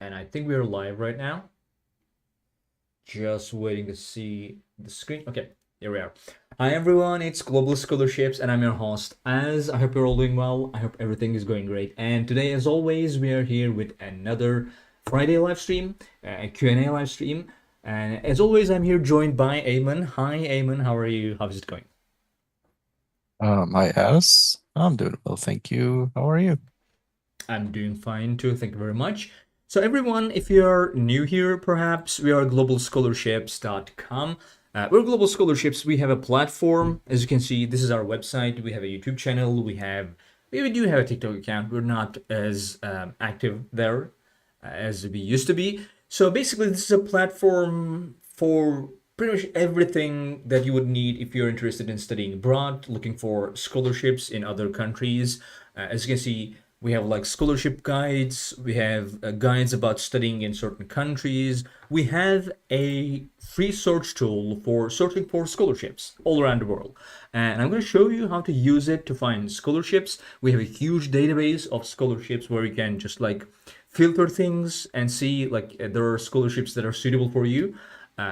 And I think we're live right now. Just waiting to see the screen. Okay, here we are. Hi everyone, it's Global Scholarships and I'm your host. I hope you're all doing well. I hope everything is going great. And today, as always, we are here with another Friday live stream, a Q&A live stream. And as always, I'm here joined by Eamon. Hi Eamon, how are you? How's it going? I'm doing well, thank you. How are you? I'm doing fine too, thank you very much. So, everyone, if you're new here, perhaps we are globalscholarships.com. We're Global Scholarships. We have a platform. As you can see, this is our website. We have a YouTube channel. We do have a TikTok account. We're not as active there as we used to be. So basically, this is a platform for pretty much everything that you would need if you're interested in studying abroad, looking for scholarships in other countries. As you can see, we have like scholarship guides, we have guides about studying in certain countries. We have a free search tool for searching for scholarships all around the world. And I'm going to show you how to use it to find scholarships. We have a huge database of scholarships where you can just like filter things and see like there are scholarships that are suitable for you.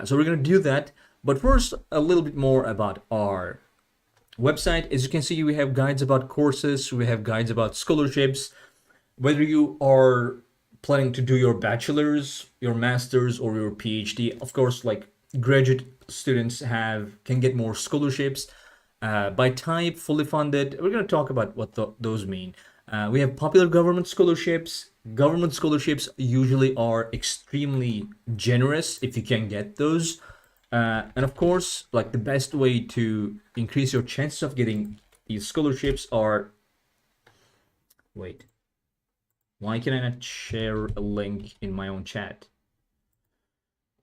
So we're going to do that. But first, a little bit more about our website. As you can see, we have guides about courses, we have guides about scholarships. Whether you are planning to do your bachelor's, your master's, or your PhD, of course, like graduate students have can get more scholarships by type, fully funded. We're going to talk about what those mean. We have popular government scholarships. Government scholarships usually are extremely generous if you can get those. And of course, like the best way to increase your chances of getting these scholarships are. Wait, why can I not share a link in my own chat?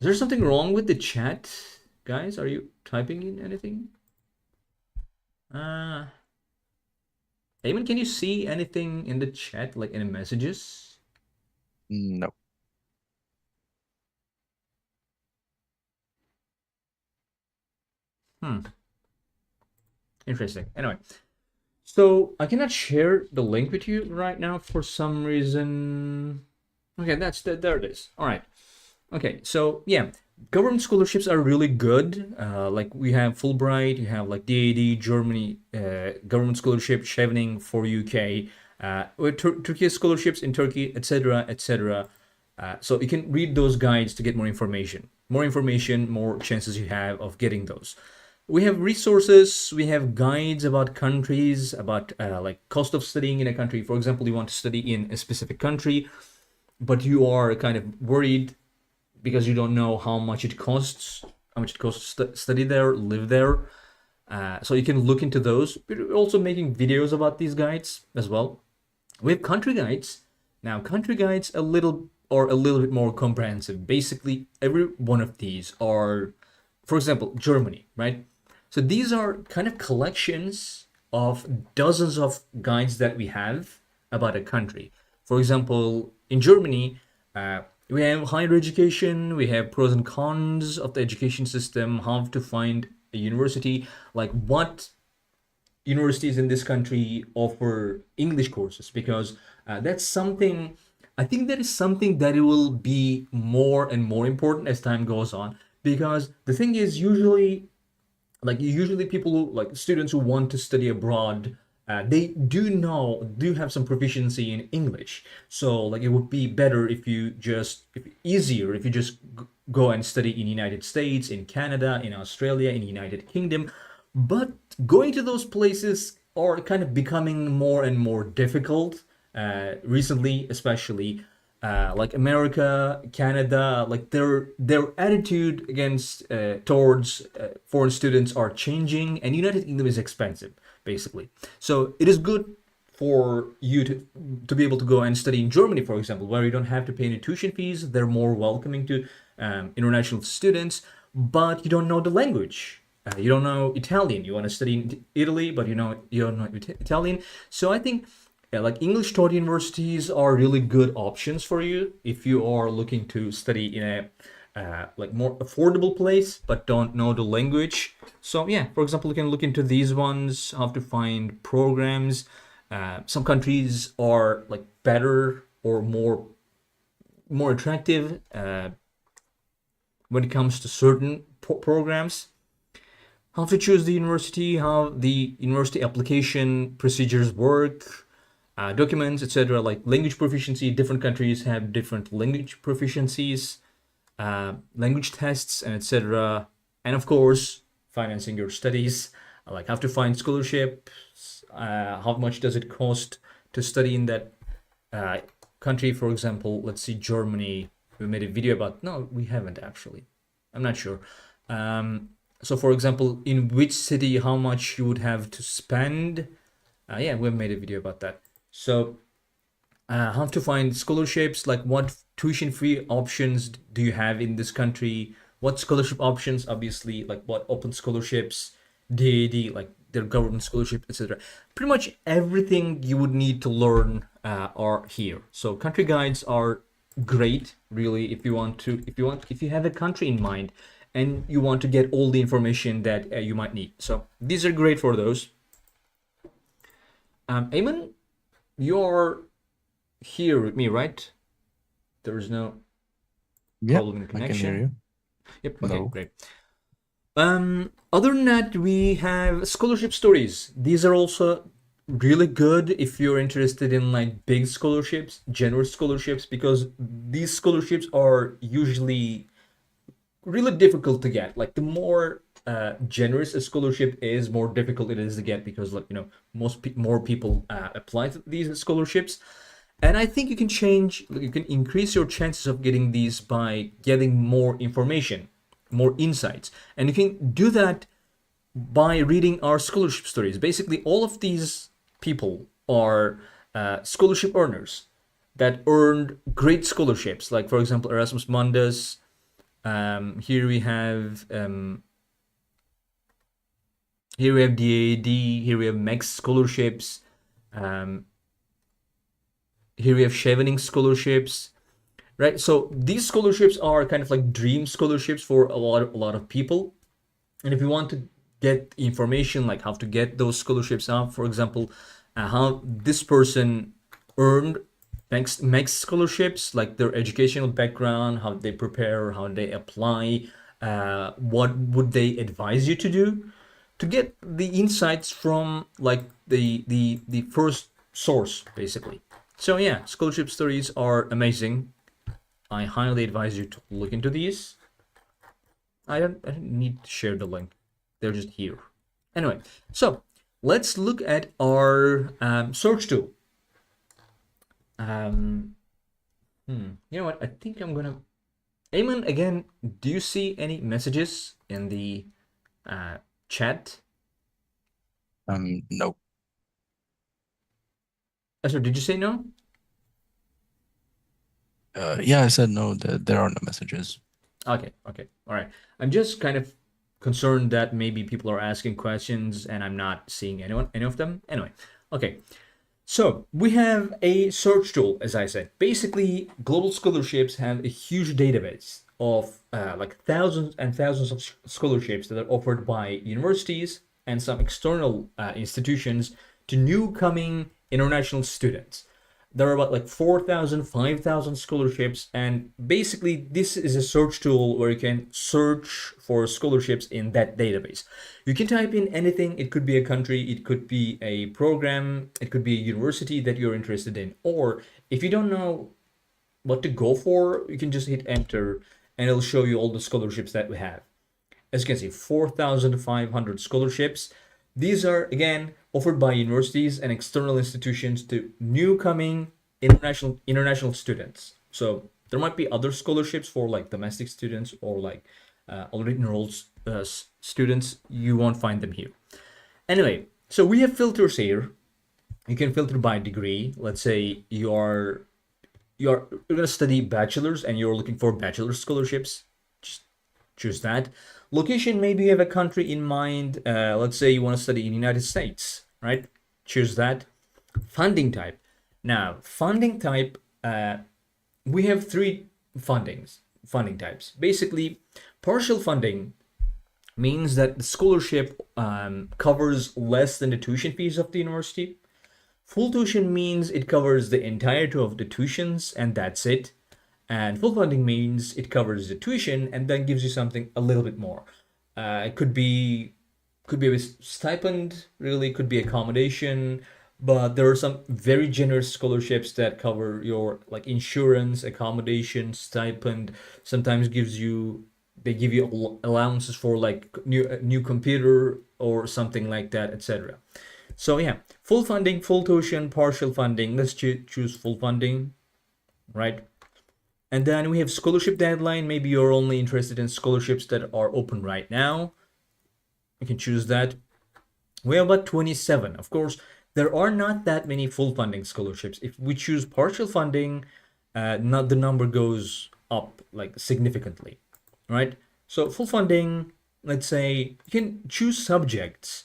Is there something wrong with the chat? Guys, are you typing in anything? Uh, Eamon, can you see anything in the chat, like any messages? No. Hmm, interesting. Anyway, so I cannot share the link with you right now for some reason. Okay, there it is. All right. Okay, so yeah, government scholarships are really good. Like we have Fulbright, you have like DAD, Germany, government scholarship, Chevening for UK, with Turkey scholarships in Turkey, etc., etc. So you can read those guides to get more information. More information, more chances you have of getting those. We have resources, we have guides about countries, about like cost of studying in a country. For example, you want to study in a specific country, but you are kind of worried because you don't know how much it costs to study there, live there. So you can look into those. We're also making videos about these guides as well. We have country guides. Now, country guides a little bit more comprehensive. Basically, every one of these are, for example, Germany, right? So these are kind of collections of dozens of guides that we have about a country. For example, in Germany, uh, we have higher education, we have pros and cons of the education system, how to find a university, like what universities in this country offer English courses, because that's something, I think that is something that it will be more and more important as time goes on. Because the thing is, usually people like students who want to study abroad, they do have some proficiency in English. So like it would be better if easier if you just go and study in United States, in Canada, in Australia, in United Kingdom. But going to those places are kind of becoming more and more difficult recently, especially like America, Canada, like their attitude against towards foreign students are changing, and United Kingdom is expensive, basically. So it is good for you to be able to go and study in Germany, for example, where you don't have to pay any tuition fees. They're more welcoming to international students, but you don't know the language. You don't know Italian. You want to study in Italy, but you don't know Italian. So I think like English taught universities are really good options for you if you are looking to study in a like more affordable place but don't know the language. So yeah, for example, you can look into these ones, how to find programs. Some countries are like better or more more attractive when it comes to certain programs. How to choose the university, how the university application procedures work, documents, etc. Like language proficiency, different countries have different language proficiencies, language tests, and etc. And of course, financing your studies, like how to find scholarships, how much does it cost to study in that uh, country. For example, let's see, Germany. We made a video about. No, we haven't actually. I'm not sure. So, for example, in which city, how much you would have to spend. Yeah, we made a video about that. So, how to find scholarships, like what tuition free options do you have in this country? What scholarship options, obviously, like what open scholarships, DAD, like their government scholarship, etc. Pretty much everything you would need to learn are here. So country guides are great, really, if you have a country in mind and you want to get all the information that you might need. So these are great for those. Eamon, you're here with me, right? There is no Yeah, problem in I can hear connection. you. Yep. Okay, Hello. great. Other than that, we have scholarship stories. These are also really good if you're interested in like big scholarships, generous scholarships, because these scholarships are usually really difficult to get. Like the more generous a scholarship is, more difficult it is to get because, like, more people apply to these scholarships. And I think you can increase your chances of getting these by getting more information, more insights. And you can do that by reading our scholarship stories. Basically, all of these people are scholarship earners that earned great scholarships. Like, for example, Erasmus Mundus. Here we have DAD. Here we have MEX scholarships. Here we have Chevening scholarships, right? So these scholarships are kind of like dream scholarships for a lot of people. And if you want to get information like how to get those scholarships out, for example, how this person earned MEX scholarships, like their educational background, how they prepare, how they apply, what would they advise you to do, to get the insights from like the first source, basically. So yeah, scholarship stories are amazing. I highly advise you to look into these. I don't need to share the link. They're just here. Anyway, so let's look at our search tool. You know what? I think I'm gonna. Eamon, again, do you see any messages in the chat? No. So did you say no? Yeah, I said no. There are no messages. Okay, all right. I'm just kind of concerned that maybe people are asking questions and I'm not seeing any of them. Anyway, okay. So we have a search tool, as I said. Basically, global scholarships have a huge database of like thousands and thousands of scholarships that are offered by universities and some external institutions to new coming international students. There are about like 4,000, 5,000 scholarships, and basically this is a search tool where you can search for scholarships in that database. You can type in anything. It could be a country, it could be a program, it could be a university that you're interested in. Or if you don't know what to go for, you can just hit enter and it'll show you all the scholarships that we have. As you can see, 4,500 scholarships. These are, again, offered by universities and external institutions to new coming international students. So there might be other scholarships for like domestic students or like already enrolled students. You won't find them here. Anyway, so we have filters here. You can filter by degree. Let's say you're gonna study bachelor's and you're looking for bachelor's scholarships. Just choose that. Location, maybe you have a country in mind. Let's say you want to study in the United States, right? Choose that. Funding type. Now, funding type, we have three funding types. Basically, partial funding means that the scholarship covers less than the tuition fees of the university. Full tuition means it covers the entirety of the tuitions and that's it. And full funding means it covers the tuition and then gives you something a little bit more. It could be a stipend, really, could be accommodation, but there are some very generous scholarships that cover your like insurance, accommodation, stipend. Sometimes they give you allowances for like new computer or something like that, etc. So yeah, full funding, full tuition, partial funding. Let's choose full funding, right? And then we have scholarship deadline. Maybe you're only interested in scholarships that are open right now. You can choose that. We have about 27. Of course, there are not that many full funding scholarships. If we choose partial funding, not the number goes up like significantly, right? So full funding, let's say you can choose subjects.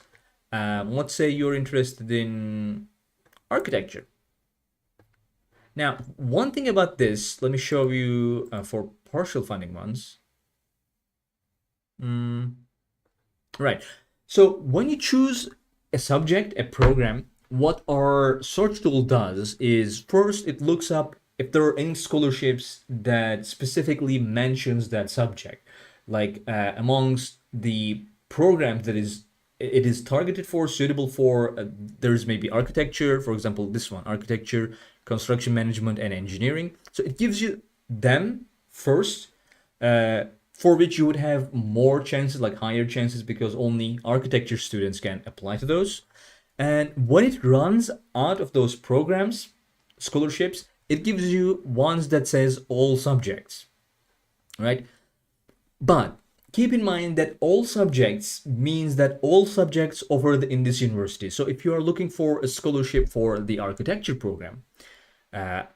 Let's say you're interested in architecture. Now, one thing about this, let me show you for partial funding ones. Right. So when you choose a subject, a program, what our search tool does is first it looks up if there are any scholarships that specifically mentions that subject. Like amongst the programs that it is targeted for, suitable for, there's maybe architecture, for example, this one, architecture, construction management, and engineering. So it gives you them first, for which you would have more chances, like higher chances, because only architecture students can apply to those. And when it runs out of those programs, scholarships, it gives you ones that says all subjects, right? But keep in mind that all subjects means that all subjects offered in this university. So if you are looking for a scholarship for the architecture program, and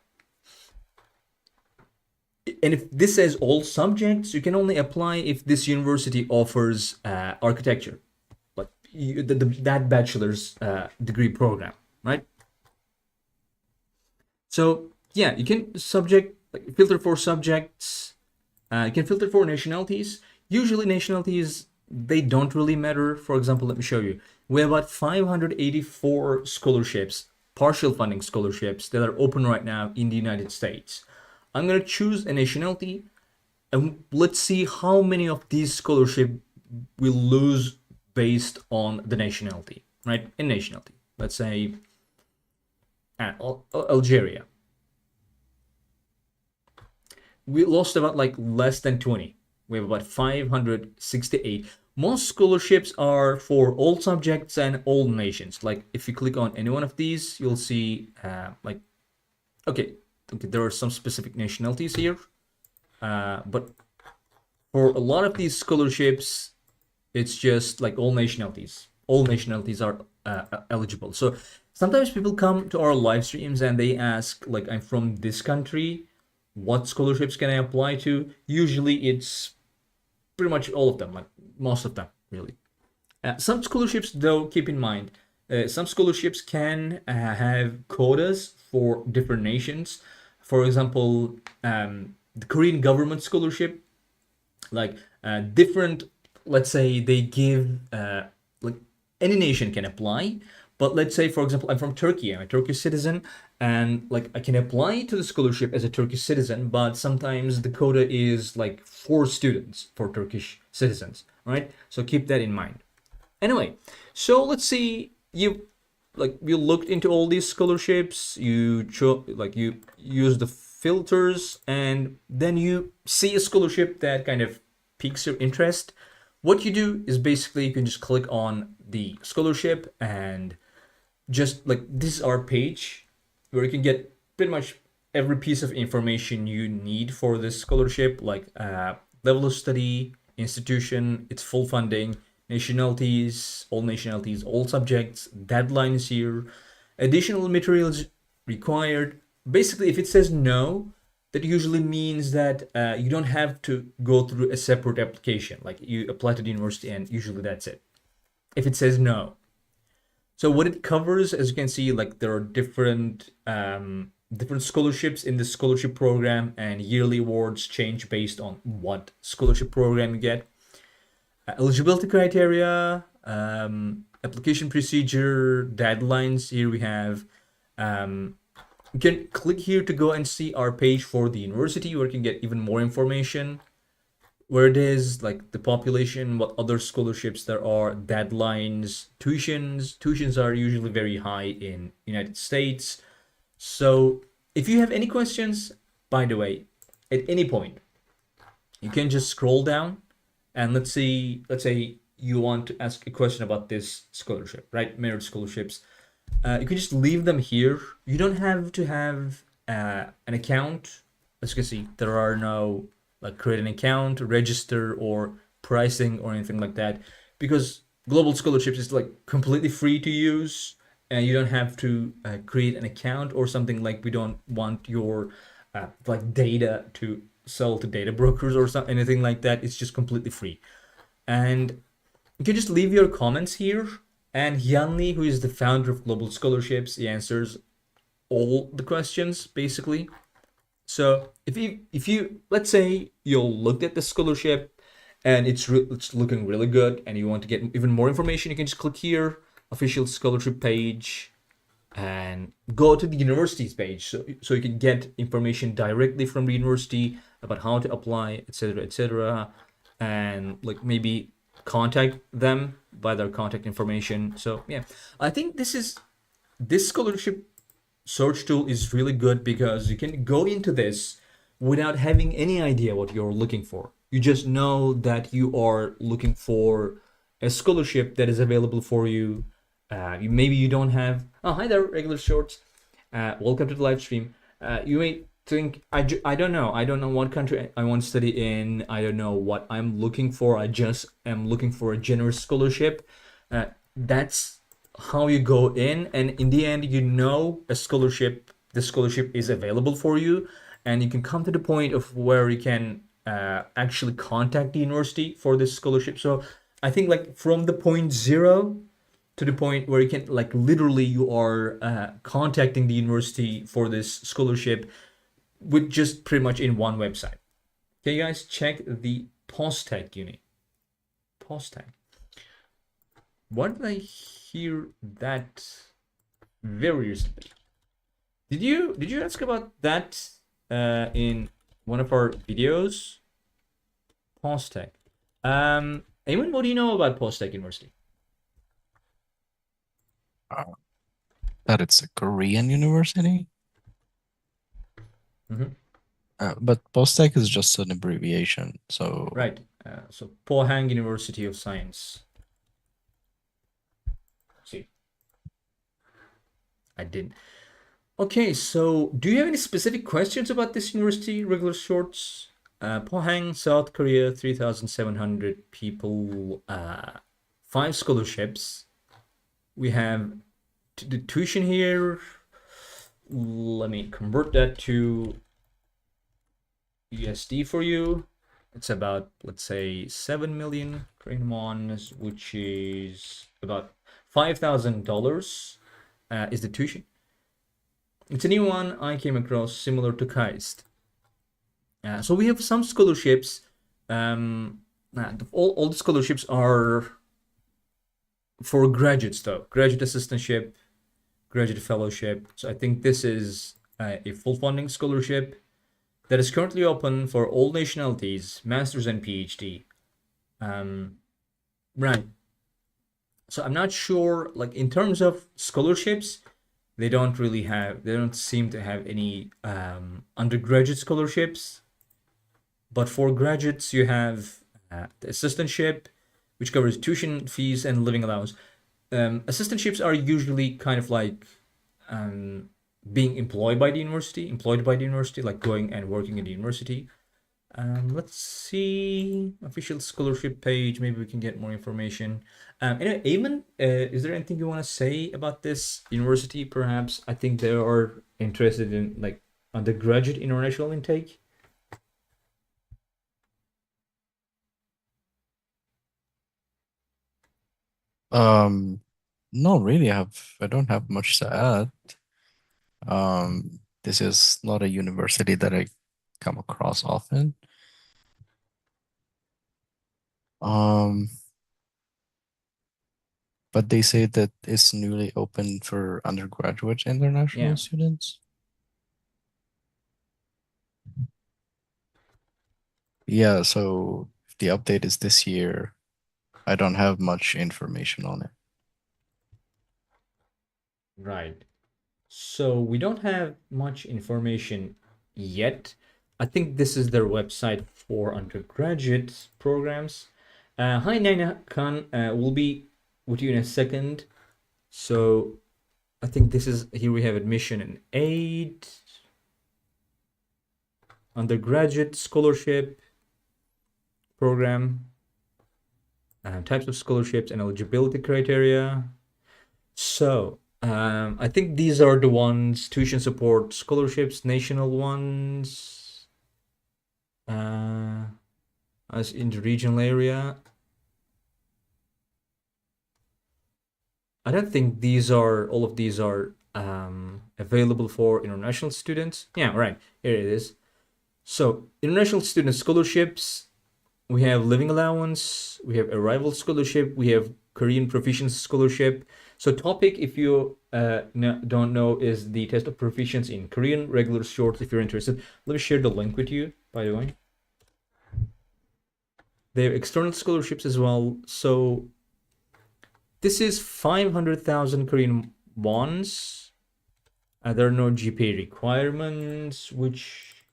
if this says all subjects, you can only apply if this university offers architecture, like that bachelor's degree program, right? So yeah, you can filter for subjects. You can filter for nationalities. Usually nationalities, they don't really matter. For example, let me show you. We have about 584 scholarships, partial funding scholarships that are open right now in the United States. I'm going to choose a nationality and let's see how many of these scholarships will lose based on the nationality, right? In nationality, let's say Algeria. We lost about like less than 20. We have about 568. Most scholarships are for all subjects and all nations. Like if you click on any one of these, you'll see okay, there are some specific nationalities here. But for a lot of these scholarships, it's just like all nationalities. All nationalities are eligible. So sometimes people come to our live streams and they ask, like, I'm from this country, what scholarships can I apply to? Usually it's pretty much all of them, like most of them, really. Some scholarships, though, keep in mind, some scholarships can have quotas for different nations. For example, the Korean government scholarship, like different, let's say they give, like any nation can apply. But let's say, for example, I'm from Turkey, I'm a Turkish citizen, and like I can apply to the scholarship as a Turkish citizen, but sometimes the quota is like 4 students for Turkish citizens, right? So keep that in mind. Anyway, so let's see, you looked into all these scholarships, you use the filters, and then you see a scholarship that kind of piques your interest. What you do is basically you can just click on the scholarship, and just like this is our page where you can get pretty much every piece of information you need for this scholarship, like level of study, institution, its full funding, nationalities, all subjects, deadlines here, additional materials required. Basically, if it says no, that usually means that you don't have to go through a separate application. Like you apply to the university and usually that's it. If it says no. So what it covers, as you can see, like there are different scholarships in the scholarship program, and yearly awards change based on what scholarship program you get. Eligibility criteria, application procedure, deadlines. Here we have You can click here to go and see our page for the university where you can get even more information, where it is, like the population, what other scholarships there are, deadlines, tuitions. Tuitions are usually very high in United States. So if you have any questions, by the way, at any point, you can just scroll down and let's say you want to ask a question about this scholarship, right? Merit scholarships. You can just leave them here. You don't have to have an account. As you can see, there are no like create an account, register, or pricing or anything like that, because global scholarships is like completely free to use, and you don't have to create an account or something. Like we don't want your like data to sell to data brokers or something, anything like that. It's just completely free, and you can just leave your comments here. And Hyunli, who is the founder of Global Scholarships, he answers all the questions basically. So if you let's say you looked at the scholarship and it's looking really good, and you want to get even more information, you can just click here, official scholarship page, and go to the university's page, so you can get information directly from the university about how to apply, etc., etc., and like maybe contact them by their contact information. So yeah, I think this scholarship search tool is really good because you can go into this without having any idea what you're looking for. You just know that you are looking for a scholarship that is available for you. Maybe you don't have. Oh, hi there, regular shorts. Welcome to the live stream. You may think I don't know. I don't know what country I want to study in. I don't know what I'm looking for. I just am looking for a generous scholarship. That's how you go in, and in the end, you know the scholarship is available for you, and you can come to the point of where you can actually contact the university for this scholarship. So I think like from the point zero to the point where you can like literally you are contacting the university for this scholarship with just pretty much in one website. Okay, guys, check the Postec uni. Postec. What did I hear that very recently? Did you ask about that in one of our videos? Postec. Eamon, what do you know about Postec University? Uh, that it's a Korean university. Mm-hmm. But Postec is just an abbreviation. So Right. So Pohang University of Science. See, I did. Okay, so do you have any specific questions about this university, regular shorts? Pohang, South Korea, 3,700 people, 5 scholarships. We have the tuition here. Let me convert that to USD for you. It's about, let's say, 7 million Korean won, which is about $5,000 is the tuition. It's a new one I came across, similar to KAIST. So we have some scholarships. All the scholarships are for graduates, though. Graduate assistantship, graduate fellowship. So I think this is a full funding scholarship that is currently open for all nationalities, masters and PhD. Right. So I'm not sure, like in terms of scholarships, they don't seem to have any undergraduate scholarships. But for graduates, you have the assistantship, which covers tuition fees and living allowance. Assistantships are usually kind of like being employed by the university, like going and working in the university. Let's see, official scholarship page. Maybe we can get more information. Anyway, Eamon, is there anything you want to say about this university? Perhaps I think they are interested in like undergraduate international intake. no, really, I don't have much to add. This is not a university that I come across often. Um, but they say that it's newly open for undergraduate Yeah. international students. Yeah, so if the update is this year, I don't have much information on it. Right. So we don't have much information yet. I think this is their website for undergraduate programs. Hi, Naina Khan. We'll be with you in a second. So I think this is here we have admission and aid, undergraduate scholarship program, types of scholarships and eligibility criteria. So I think these are the ones tuition support scholarships, national ones, uh, as in the regional area. I don't think these are all of these are available for international students. Yeah, right. Here it is. So international student scholarships, we have living allowance, we have arrival scholarship, we have Korean proficiency scholarship. So topic, if you don't know, is the test of proficiency in Korean, regular short if you're interested. Let me share the link with you, by the way. They have external scholarships as well. So this is 500,000 Korean wons. There are no GPA requirements, which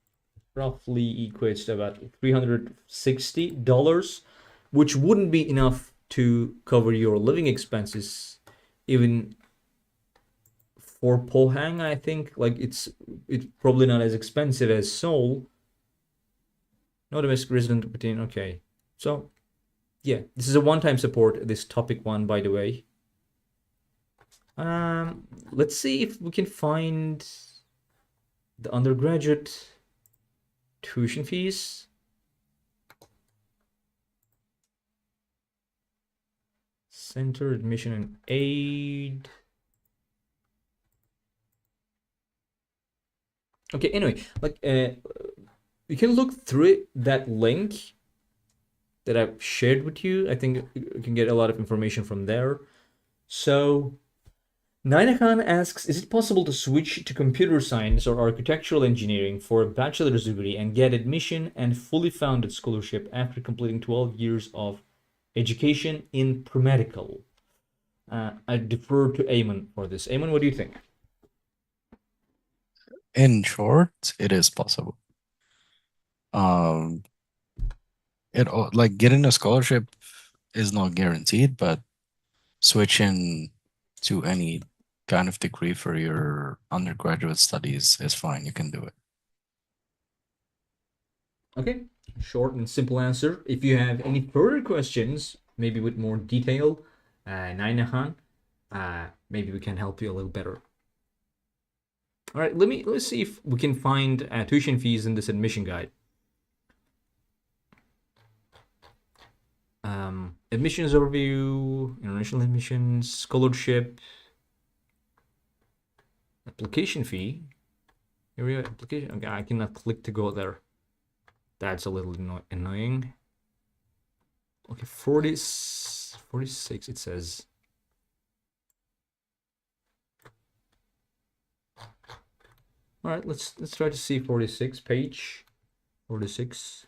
roughly equates to about $360, which wouldn't be enough to cover your living expenses, even for Pohang. I think like it's probably not as expensive as Seoul. No domestic resident within. Okay, so yeah, this is a one-time support. This topic one, by the way. Let's see if we can find the undergraduate tuition fees. Center admission and aid. Okay, anyway, like you can look through that link that I've shared with you. I think you can get a lot of information from there. So Naina Khan asks, is it possible to switch to computer science or architectural engineering for a bachelor's degree and get admission and fully funded scholarship after completing 12 years of education in pre-medical? I defer to Eamon for this. Eamon, what do you think? In short, it is possible. Um, like getting a scholarship is not guaranteed, but switching to any kind of degree for your undergraduate studies is fine. You can do it. Okay, short and simple answer. If you have any further questions, maybe with more detail, Nainahan, maybe we can help you a little better. All right, let's see if we can find tuition fees in this admission guide. Admissions overview, international admissions, scholarship, application fee. Here we go, application. Okay, I cannot click to go there. That's a little annoying. Okay, 46 it says. All right, let's try to see 46 page 46.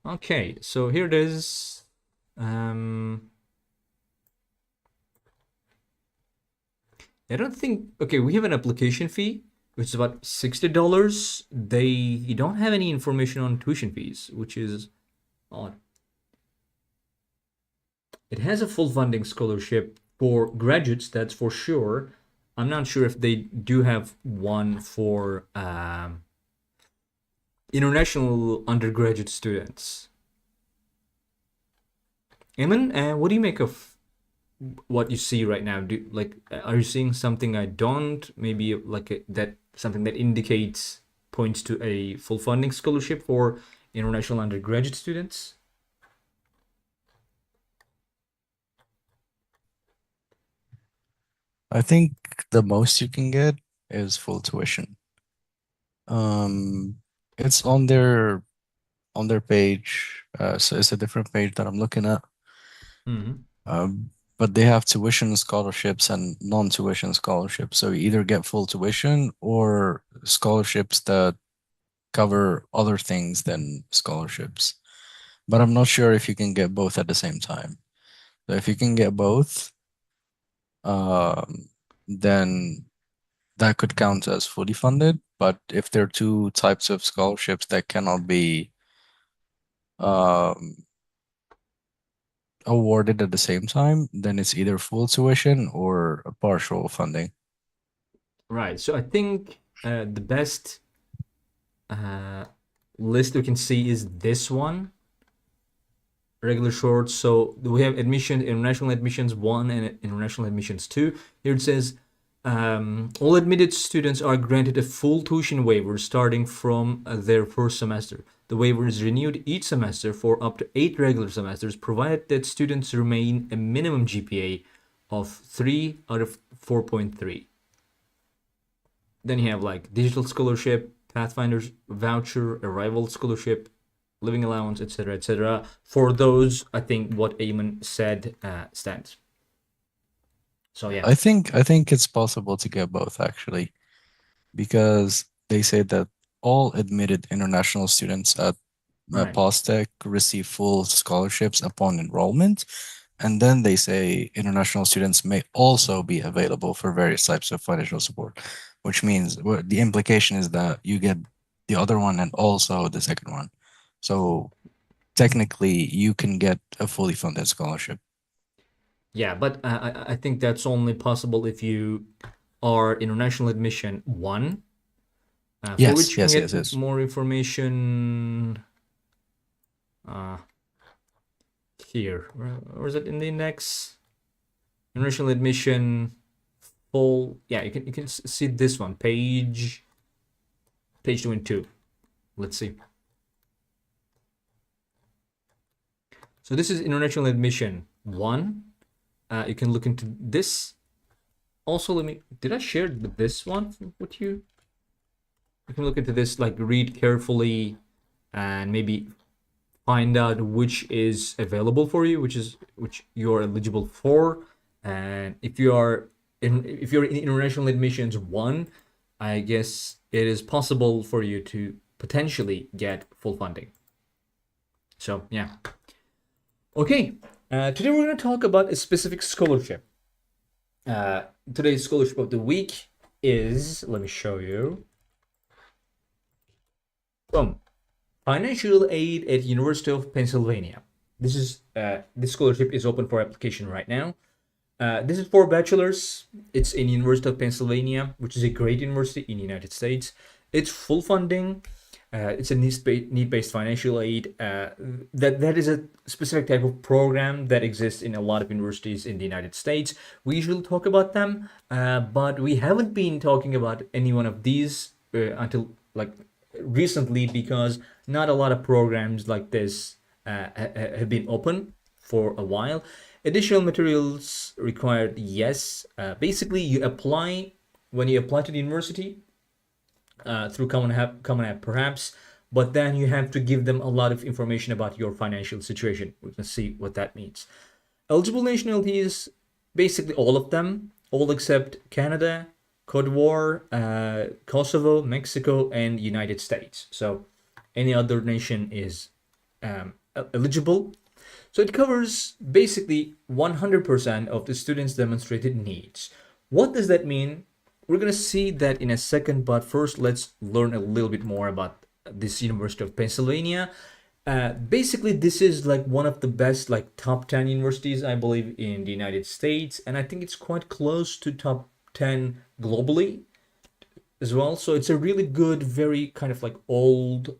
Okay, so here it is. I don't think, okay, we have an application fee, which is about $60. They don't have any information on tuition fees, which is odd. It has a full funding scholarship for graduates, that's for sure. I'm not sure if they do have one for international undergraduate students. Eamon, what do you make of what you see right now? Are you seeing something I don't? Maybe that something that indicates points to a full funding scholarship for international undergraduate students? I think the most you can get is full tuition. Um, it's on their page. So it's a different page that I'm looking at. Mm-hmm. But they have tuition scholarships and non-tuition scholarships. So you either get full tuition or scholarships that cover other things than scholarships. But I'm not sure if you can get both at the same time. So if you can get both, then that could count as fully funded. But if there are two types of scholarships that cannot be um, awarded at the same time, then it's either full tuition or a partial funding. Right. So I think the best list we can see is this one, regular shorts. So we have admission, international admissions 1 and international admissions 2. Here it says all admitted students are granted a full tuition waiver starting from their first semester. The waiver is renewed each semester for up to 8 regular semesters, provided that students remain a minimum GPA of 3 out of 4.3. Then you have like digital scholarship, Pathfinder's voucher, arrival scholarship, living allowance, etc., etc. For those, I think what Eamon said stands. So yeah, I think it's possible to get both actually, because they say that all admitted international students at right. POSTECH receive full scholarships upon enrollment. And then they say international students may also be available for various types of financial support, which means the implication is that you get the other one and also the second one. So technically, you can get a fully funded scholarship. Yeah, but I think that's only possible if you are international admission 1, for Yes, which you can yes, yes, get yes. more information uh, here. Or is it in the index? International admission full. Yeah, you can see this one, page 22. Let's see. So this is international admission 1. You can look into this. Also, did I share this one with you? You can look into this, like read carefully and maybe find out which is available for you, which you're eligible for. And if you're in international admissions 1, I guess it is possible for you to potentially get full funding. So yeah. Okay, today we're going to talk about a specific scholarship. Today's scholarship of the week is, let me show you. Boom. Financial aid at University of Pennsylvania. This scholarship is open for application right now. This is for bachelor's. It's in University of Pennsylvania, which is a great university in the United States. It's full funding. It's a need-based financial aid. That is a specific type of program that exists in a lot of universities in the United States. We usually talk about them, but we haven't been talking about any one of these until like recently, because not a lot of programs like this have been open for a while. Additional materials required, yes. Basically, when you apply to the university through Common App perhaps, but then you have to give them a lot of information about your financial situation. We can see what that means. Eligible nationalities, basically all of them, all except Canada, Cote d'Ivoire, Kosovo, Mexico, and United States. So any other nation is eligible. So it covers basically 100% of the students' demonstrated needs. What does that mean? We're going to see that in a second, but first let's learn a little bit more about this University of Pennsylvania. Basically, this is like one of the best, like top 10 universities, I believe, in the United States, and I think it's quite close to top 10 globally as well. So it's a really good, very kind of like old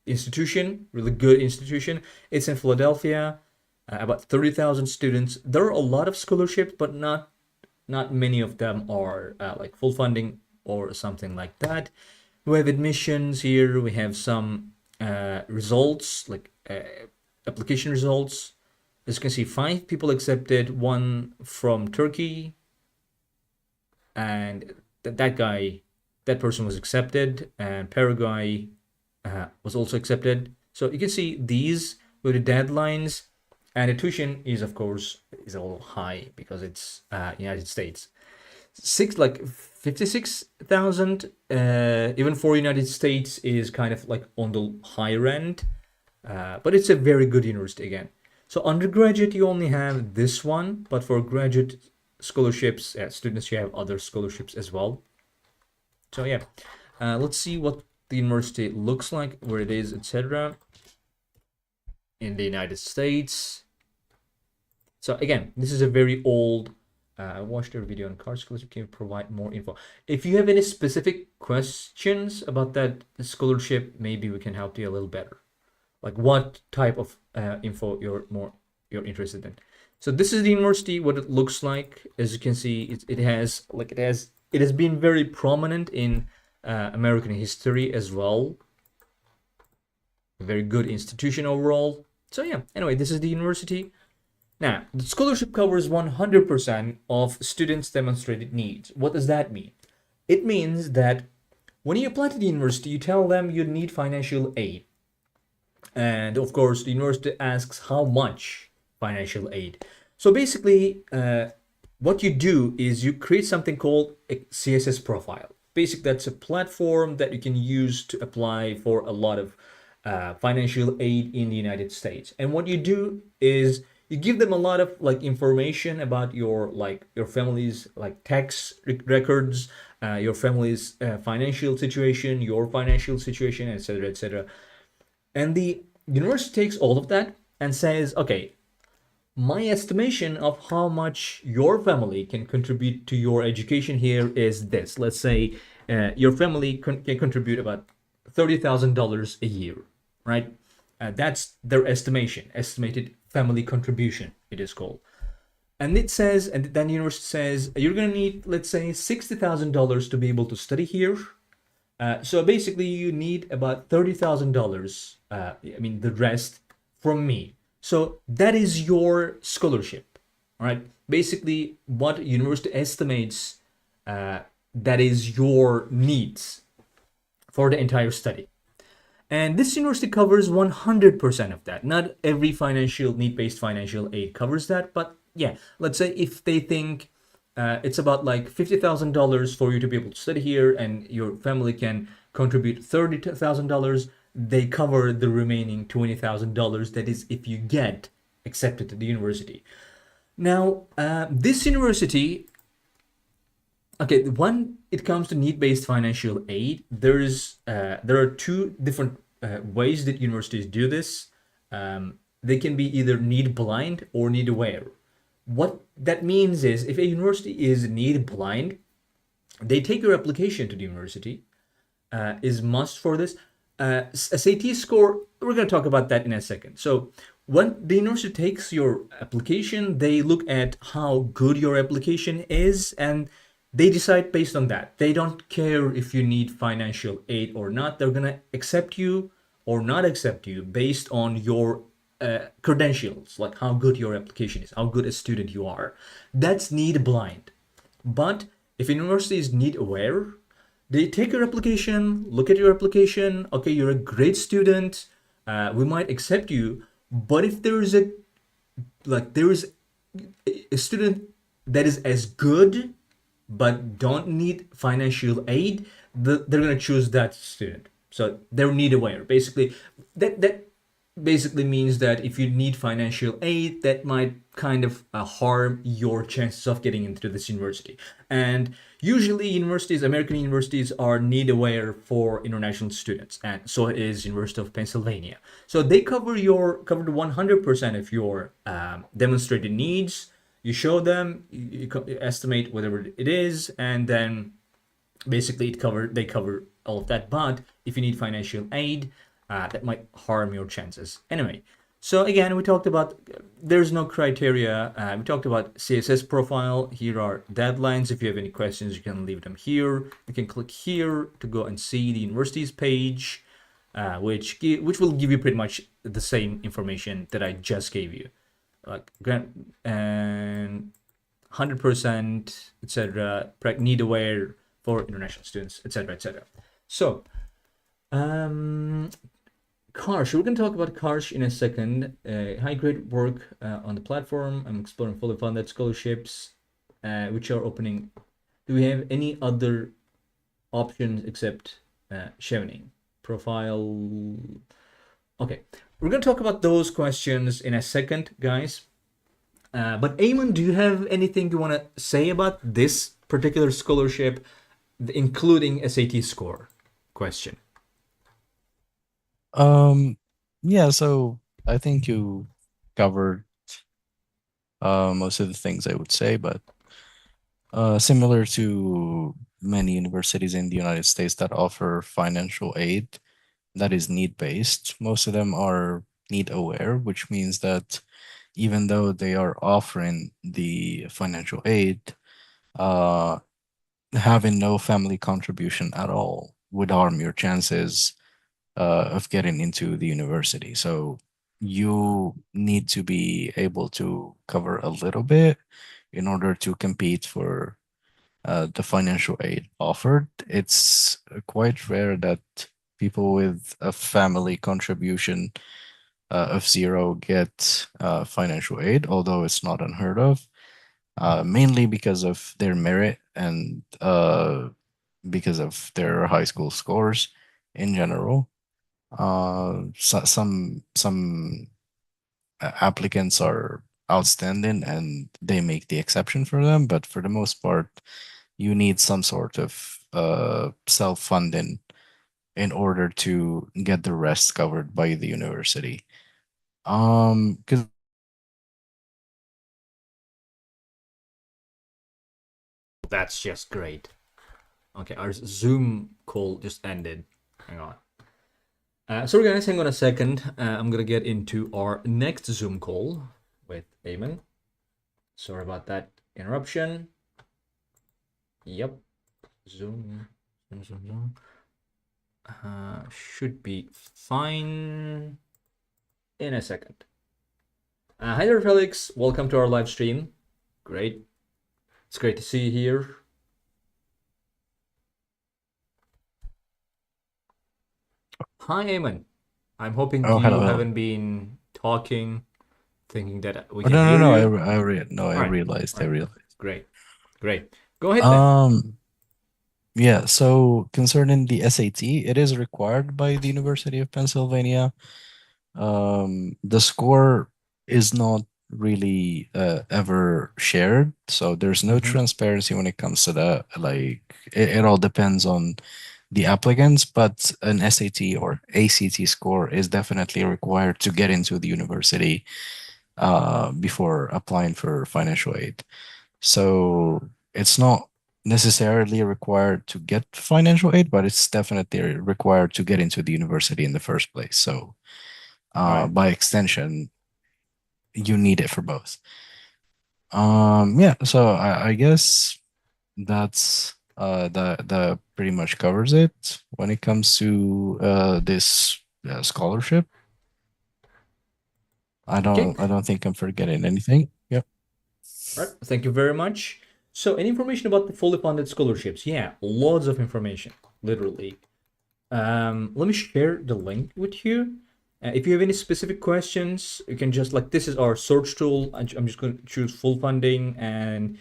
institution, really good institution. It's in Philadelphia, about 30,000 students. There are a lot of scholarships, but not many of them are like full funding or something like that. We have admissions here. We have some results, like application results. As you can see, 5 people accepted, 1 from Turkey, and that person was accepted, and Paraguay was also accepted. So you can see these were the deadlines, and the tuition is, of course, is a little high because it's United States. 56,000 even for United States is kind of like on the higher end, but it's a very good university again. So undergraduate you only have this one, but for graduate scholarships, students, you have other scholarships as well. So yeah, let's see what the university looks like, where it is, etc. in the United States. So again, this is a very old. I watched your video on card scholarship. Can you provide more info? If you have any specific questions about that scholarship, maybe we can help you a little better. Like what type of info you're interested in. So this is the university, what it looks like. As you can see, it has been very prominent in American history as well. A very good institution overall. So yeah, anyway, this is the university. Now, the scholarship covers 100% of students' demonstrated needs. What does that mean? It means that when you apply to the university, you tell them you need financial aid. And of course, the university asks how much financial aid. So basically, what you do is you create something called a CSS profile. Basically, that's a platform that you can use to apply for a lot of financial aid in the United States. And what you do is you give them a lot of like information about your family's like tax records, your family's financial situation, your financial situation, etc., etc. And the university takes all of that and says, okay, my estimation of how much your family can contribute to your education here is this. Let's say your family can contribute about $30,000 a year, right? That's their estimated family contribution, it is called. And it says, and then the university says, you're going to need, let's say, $60,000 to be able to study here. So basically, you need about $30,000. The rest from me. So that is your scholarship, all right? Basically, what university estimates that is your needs for the entire study. And this university covers 100% of that. Not every need-based financial aid covers that, but yeah, let's say if they think it's about like $50,000 for you to be able to study here and your family can contribute $30,000, they cover the remaining $20,000. That is if you get accepted to the university. Now, this university, okay, when it comes to need-based financial aid, there are two different ways that universities do this. They can be either need blind or need aware. What that means is if a university is need blind, they take your application to the university, is must for this. SAT score, we're going to talk about that in a second. So when the university takes your application, they look at how good your application is and they decide based on that. They don't care if you need financial aid or not. They're going to accept you or not accept you based on your credentials, like how good your application is, how good a student you are. That's need blind. But if university is need aware, they take your application, look at your application. Okay, you're a great student. We might accept you. But if there is a student that is as good but don't need financial aid, they're gonna choose that student. So they're need aware. Basically, that basically means that if you need financial aid, that might kind of harm your chances of getting into this university. And usually universities, American universities, are need aware for international students, and so is University of Pennsylvania. So they covered 100% of your demonstrated needs. You show them, you estimate whatever it is, and then basically they cover all of that. But if you need financial aid, that might harm your chances. Anyway, so again, we talked about there's no criteria. We talked about CSS profile. Here are deadlines. If you have any questions, you can leave them here. You can click here to go and see the university's page, which will give you pretty much the same information that I just gave you, like grant and 100%, etc. Need aware for international students, etc., etc. So, Karsh, we're going to talk about Karsh in a second. High grade work on the platform. I'm exploring fully funded scholarships, which are opening Do we have any other options except Chevening? Profile. Okay, we're going to talk about those questions in a second, guys. But Eamon, do you have anything you want to say about this particular scholarship, including SAT score question? Yeah, so I think you covered most of the things I would say, but similar to many universities in the United States that offer financial aid that is need-based, most of them are need-aware, which means that even though they are offering the financial aid, uh, having no family contribution at all would harm your chances of getting into the university. So you need to be able to cover a little bit in order to compete for the financial aid offered. It's quite rare that people with a family contribution of zero get financial aid, although it's not unheard of, mainly because of their merit and because of their high school scores in general. Some applicants are outstanding and they make the exception for them, but for the most part, you need some sort of self-funding in order to get the rest covered by the university. Because That's just great. Okay, our Zoom call just ended. Hang on. Sorry guys, hang on a second. I'm gonna get into our next Zoom call with Eamon. Sorry about that interruption. Yep. Zoom. Zoom. Should be fine in a second. Hi there, Felix. Welcome to our live stream. Great. It's great to see you here. Hi, Eamon. I'm hoping oh, you hello, hello. haven't been talking, thinking that we Oh, can no, no, hear no. you. I All right. realized. All I right. realized. Great. Great. Go ahead then. Um, yeah. So concerning the SAT, it is required by the University of Pennsylvania. The score is not really ever shared, so there's no Mm-hmm. transparency when it comes to that. Like it all depends on the applicants, but an SAT or ACT score is definitely required to get into the university before applying for financial aid. So it's not necessarily required to get financial aid, but it's definitely required to get into the university in the first place. So All right. by extension, you need it for both. Yeah, so I guess that's that pretty much covers it when it comes to this scholarship. Okay. I don't think I'm forgetting anything. Yep. All right. Thank you very much. So, any information about the fully funded scholarships? Yeah, loads of information, literally. Let me share the link with you. If you have any specific questions, you can just like this is our search tool. I'm just going to choose full funding and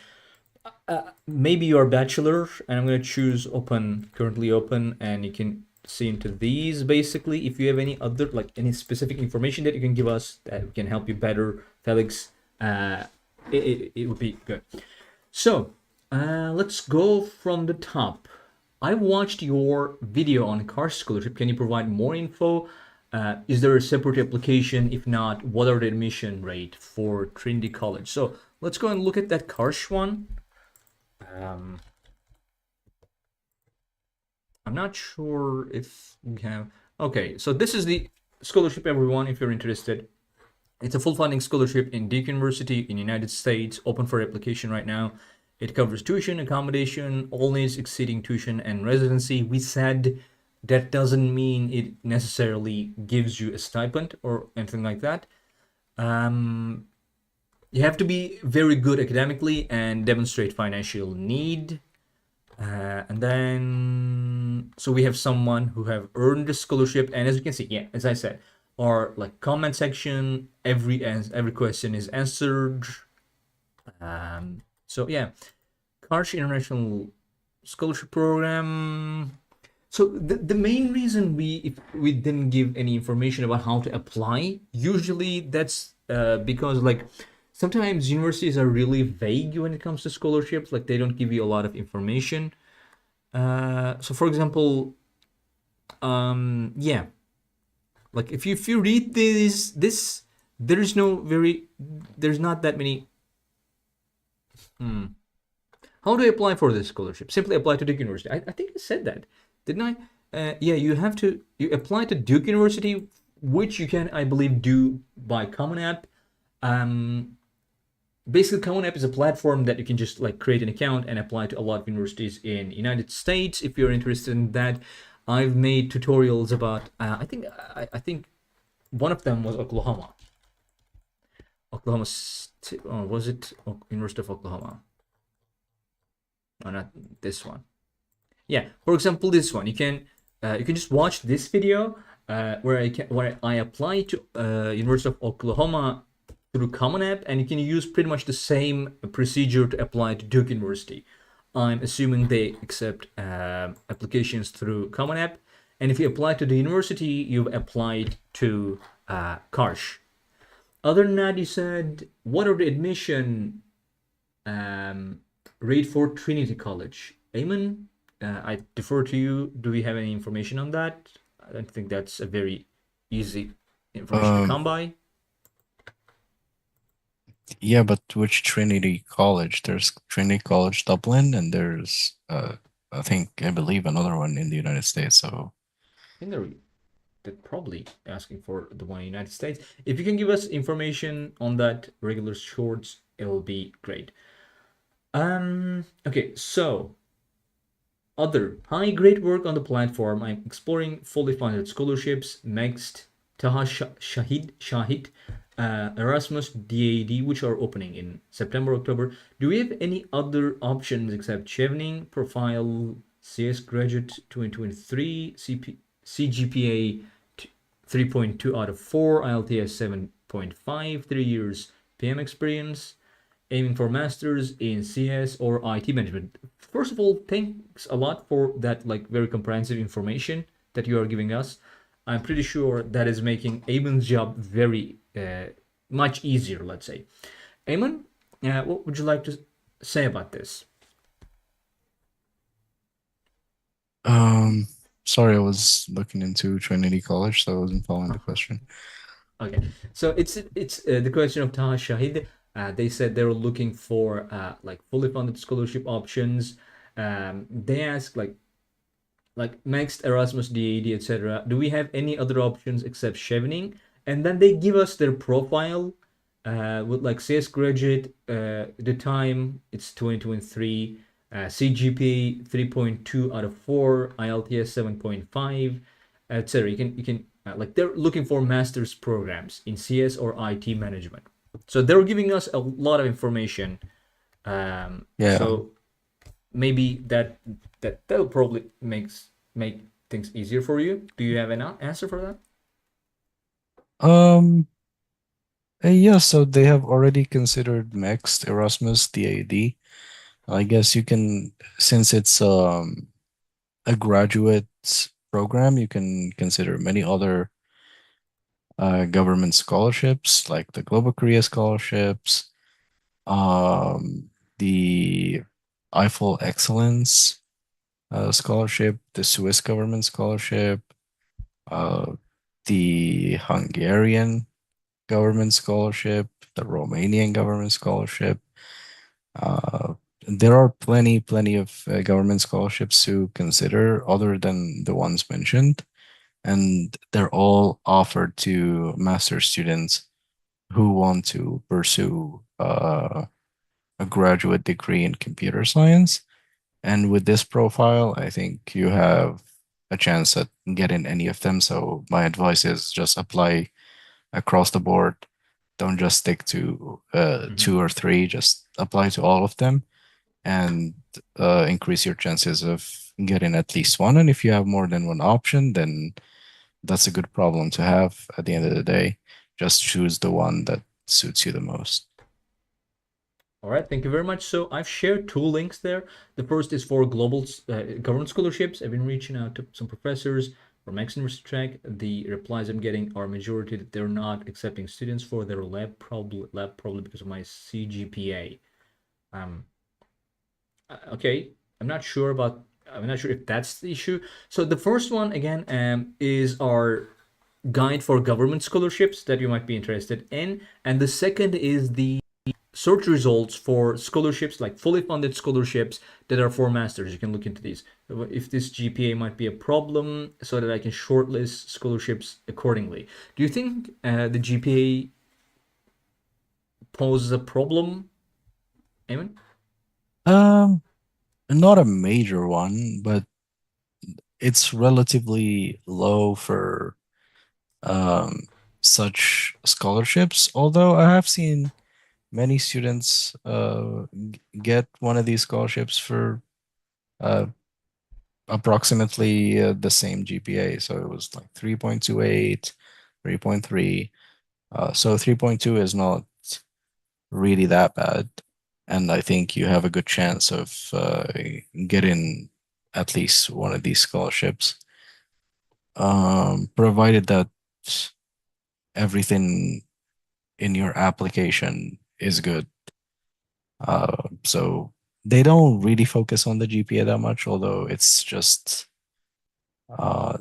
maybe your bachelor, and I'm going to choose open, currently open, and you can see into these basically. If you have any other like any specific information that you can give us that can help you better, Felix, it would be good. So let's go from the top. I watched your video on car scholarship. Can you provide more info? Is there a separate application? If not, what are the admission rate for Trinity College? So let's go and look at that Karsh one. Um, I'm not sure if we have. Okay, so this is the scholarship, everyone. If you're interested, it's a full funding scholarship in Duke University in the United States, open for application right now. It covers tuition, accommodation, all needs exceeding tuition and residency. We said that doesn't mean it necessarily gives you a stipend or anything like that. Um, you have to be very good academically and demonstrate financial need. And then, so we have someone who have earned the scholarship, and as you can see, yeah, as I said, our like comment section, every question is answered. So yeah, Karsh International Scholarship Program. So the main reason if we didn't give any information about how to apply, usually that's because like sometimes universities are really vague when it comes to scholarships. Like they don't give you a lot of information. So for example, yeah, like if you read this, there's no very there's not that many. How do I apply for this scholarship? Simply apply to Duke University. I think I said that, didn't I? Yeah, you apply to Duke University, which you can, I believe, do by Common App. Um, Basically, Common App is a platform that you can just like create an account and apply to a lot of universities in United States. If you're interested in that, I've made tutorials about. I think one of them was Oklahoma. Oklahoma, or was it University of Oklahoma? Or not this one. Yeah, for example, this one you can just watch this video where I apply to University of Oklahoma through Common App, and you can use pretty much the same procedure to apply to Duke University. I'm assuming they accept applications through Common App, and if you apply to the university, you've applied to Karsh. Other than that, you said, what are the admission rate for Trinity College? Eamon, I defer to you. Do we have any information on that? I don't think that's a very easy information to Um, come by. yeah, but which Trinity College? There's Trinity College Dublin, and there's I believe another one in the United States. So I think they're probably asking for the one in the United States. If you can give us information on that regular shorts, it'll be great. Okay, so other high grade work on the platform. I'm exploring fully funded scholarships. Next, Taha Shahid, Erasmus, DAD, which are opening in September, October. Do we have any other options except Chevening, Profile, CS Graduate 2023, CGPA 3.2 out of 4, IELTS 7.5, 3 years PM experience, aiming for masters in CS or IT management? First of all, thanks a lot for that like very comprehensive information that you are giving us. I'm pretty sure that is making Eamon's job very much easier, let's say. Eamon, what would you like to say about this? um, sorry, I was looking into Trinity College, so I wasn't following the question. Okay, so it's the question of Taha Shahid. They said they were looking for like fully funded scholarship options. They asked like next Erasmus, DAD, etc. Do we have any other options except Chevening? And then they give us their profile with like CS graduate. The time it's 2023. CGPA 3.2 out of 4, IELTS 7.5, etc. You can like they're looking for master's programs in CS or IT management. So they're giving us a lot of information. Yeah. So maybe that'll probably make things easier for you. Do you have an answer for that? Um, yeah, so they have already considered Next, Erasmus, DAD. I guess you can, since it's a graduate program, you can consider many other government scholarships like the Global Korea scholarships, the Eiffel Excellence scholarship, the Swiss government scholarship, uh, the Hungarian government scholarship, the Romanian government scholarship. Uh, there are plenty of government scholarships to consider other than the ones mentioned, and they're all offered to master students who want to pursue a graduate degree in computer science. And with this profile, I think you have a chance at getting any of them. So my advice is just apply across the board. Don't just stick to Mm-hmm. two or three, just apply to all of them and increase your chances of getting at least one. And if you have more than one option, then that's a good problem to have at the end of the day. Just choose the one that suits you the most. All right, thank you very much. So I've shared two links there. The first is for global government scholarships. I've been reaching out to some professors from Max University Track. The replies I'm getting are majority that they're not accepting students for their lab probably because of my CGPA. Um, okay, I'm not sure about. I'm not sure if that's the issue. So the first one again is our guide for government scholarships that you might be interested in, and the second is the search results for scholarships, like fully funded scholarships that are for masters. You can look into these. If this GPA might be a problem, so that I can shortlist scholarships accordingly. Do you think the GPA poses a problem, Eamon? Um, Not a major one, but it's relatively low for um such scholarships. Although I have seen many students get one of these scholarships for uh approximately the same GPA. So it was like 3.28, 3.3. So 3.2 is not really that bad. And I think you have a good chance of getting at least one of these scholarships, provided that everything in your application is good. So they don't really focus on the GPA that much, although it's just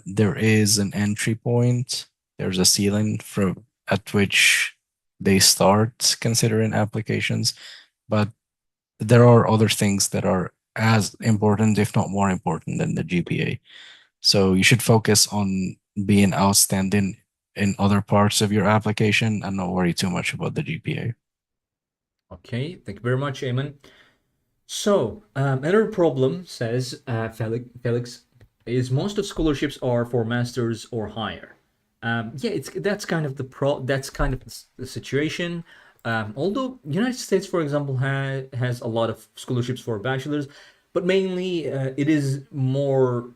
there is an entry point. There's a ceiling from at which they start considering applications, but there are other things that are as important, if not more important, than the GPA. So you should focus on being outstanding in other parts of your application and not worry too much about the GPA. Okay, thank you very much, Eamon. So, another problem, says Felix, is most of scholarships are for masters or higher. Yeah, it's that's kind of that's kind of the situation. Although United States, for example, has a lot of scholarships for bachelors, but mainly it is more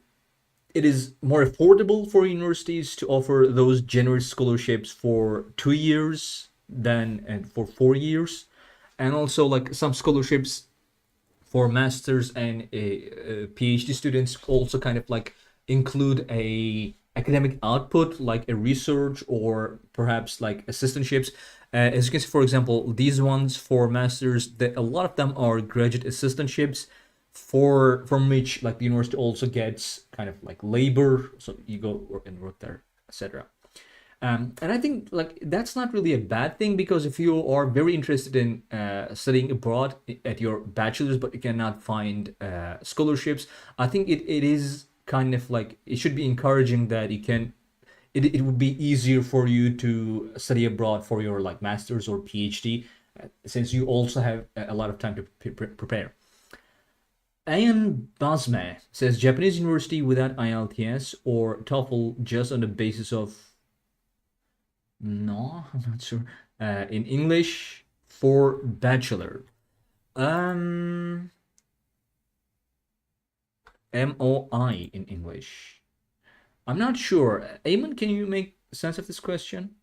affordable for universities to offer those generous scholarships for 2 years than and for 4 years, and also like some scholarships for masters and PhD students also kind of like include a academic output like a research or perhaps like assistantships. As you can see, for example, these ones for masters, that a lot of them are graduate assistantships for from which like the university also gets kind of like labor, so you go and work there, etc. And I think like that's not really a bad thing, because if you are very interested in studying abroad at your bachelor's but you cannot find scholarships, I think it is kind of like it should be encouraging that you can. It would be easier for you to study abroad for your like master's or PhD, since you also have a lot of time to prepare. Ayan Basme says Japanese university without IELTS or TOEFL just on the basis of. No, I'm not sure. In English for bachelor. Um, MOI in English. I'm not sure. Eamon, can you make sense of this question?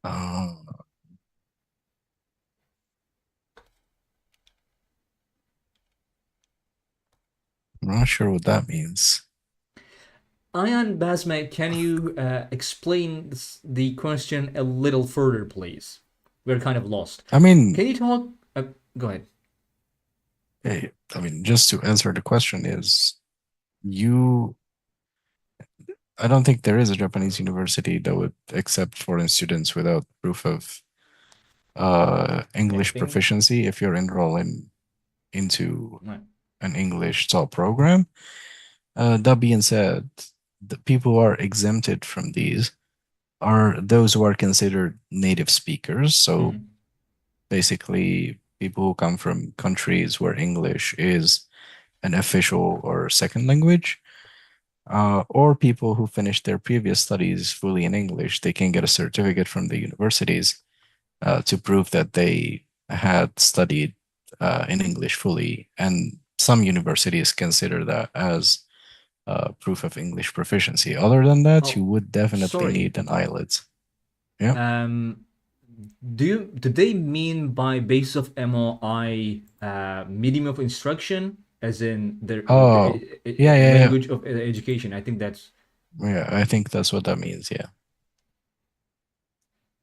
Uh, I'm not sure what that means. Ayan Basme, can you explain the question a little further, please? We're kind of lost. I mean, Can you talk? Go ahead. just to answer the question is you I don't think there is a Japanese university that would accept foreign students without proof of English Anything? proficiency if you're enrolling into No. an English taught program. That being said, the people who are exempted from these are those who are considered native speakers. So Mhm. basically, people who come from countries where English is an official or second language, or people who finished their previous studies fully in English. They can get a certificate from the universities to prove that they had studied in English fully. And some universities consider that as proof of English proficiency. Other than that, you Oh, would definitely sorry. need an IELTS. Yeah. Um, do they mean by basis of MOI medium of instruction, as in Oh, yeah, yeah, yeah. language of education? I think that's Yeah, I think that's what that means. Yeah.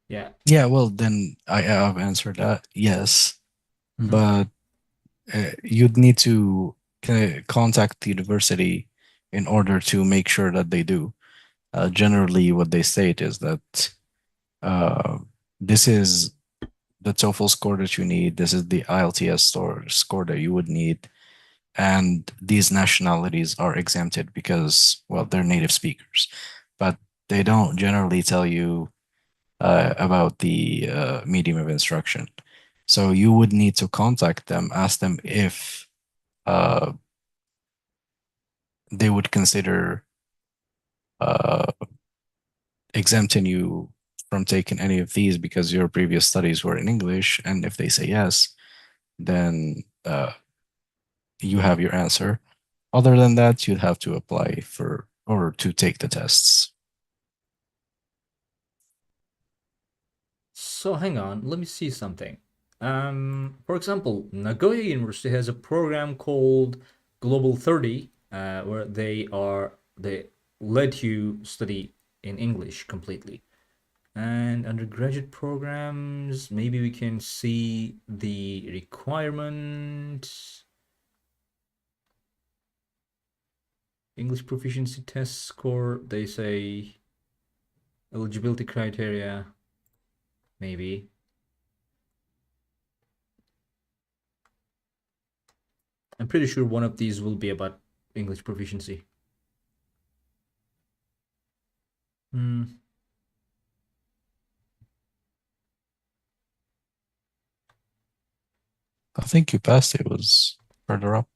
yeah. Yeah, well, then I've answered that. Yes, Hmm. but you'd need to contact the university in order to make sure that they do. Generally, what they state is that uh, this is the TOEFL score that you need. This is the IELTS score that you would need. And these nationalities are exempted because, well, they're native speakers. But they don't generally tell you about the medium of instruction. So you would need to contact them, ask them if uh, they would consider uh, exempting you from taking any of these because your previous studies were in English. And if they say yes, then you have your answer. Other than that, you'd have to apply for or to take the tests. So hang on, let me see something. For example, Nagoya University has a program called Global 30, where they let you study in English completely. And undergraduate programs, maybe we can see the requirements. English proficiency test score, they say eligibility criteria, maybe. I'm pretty sure one of these will be about English proficiency. Hmm. I think you passed it. Was further up.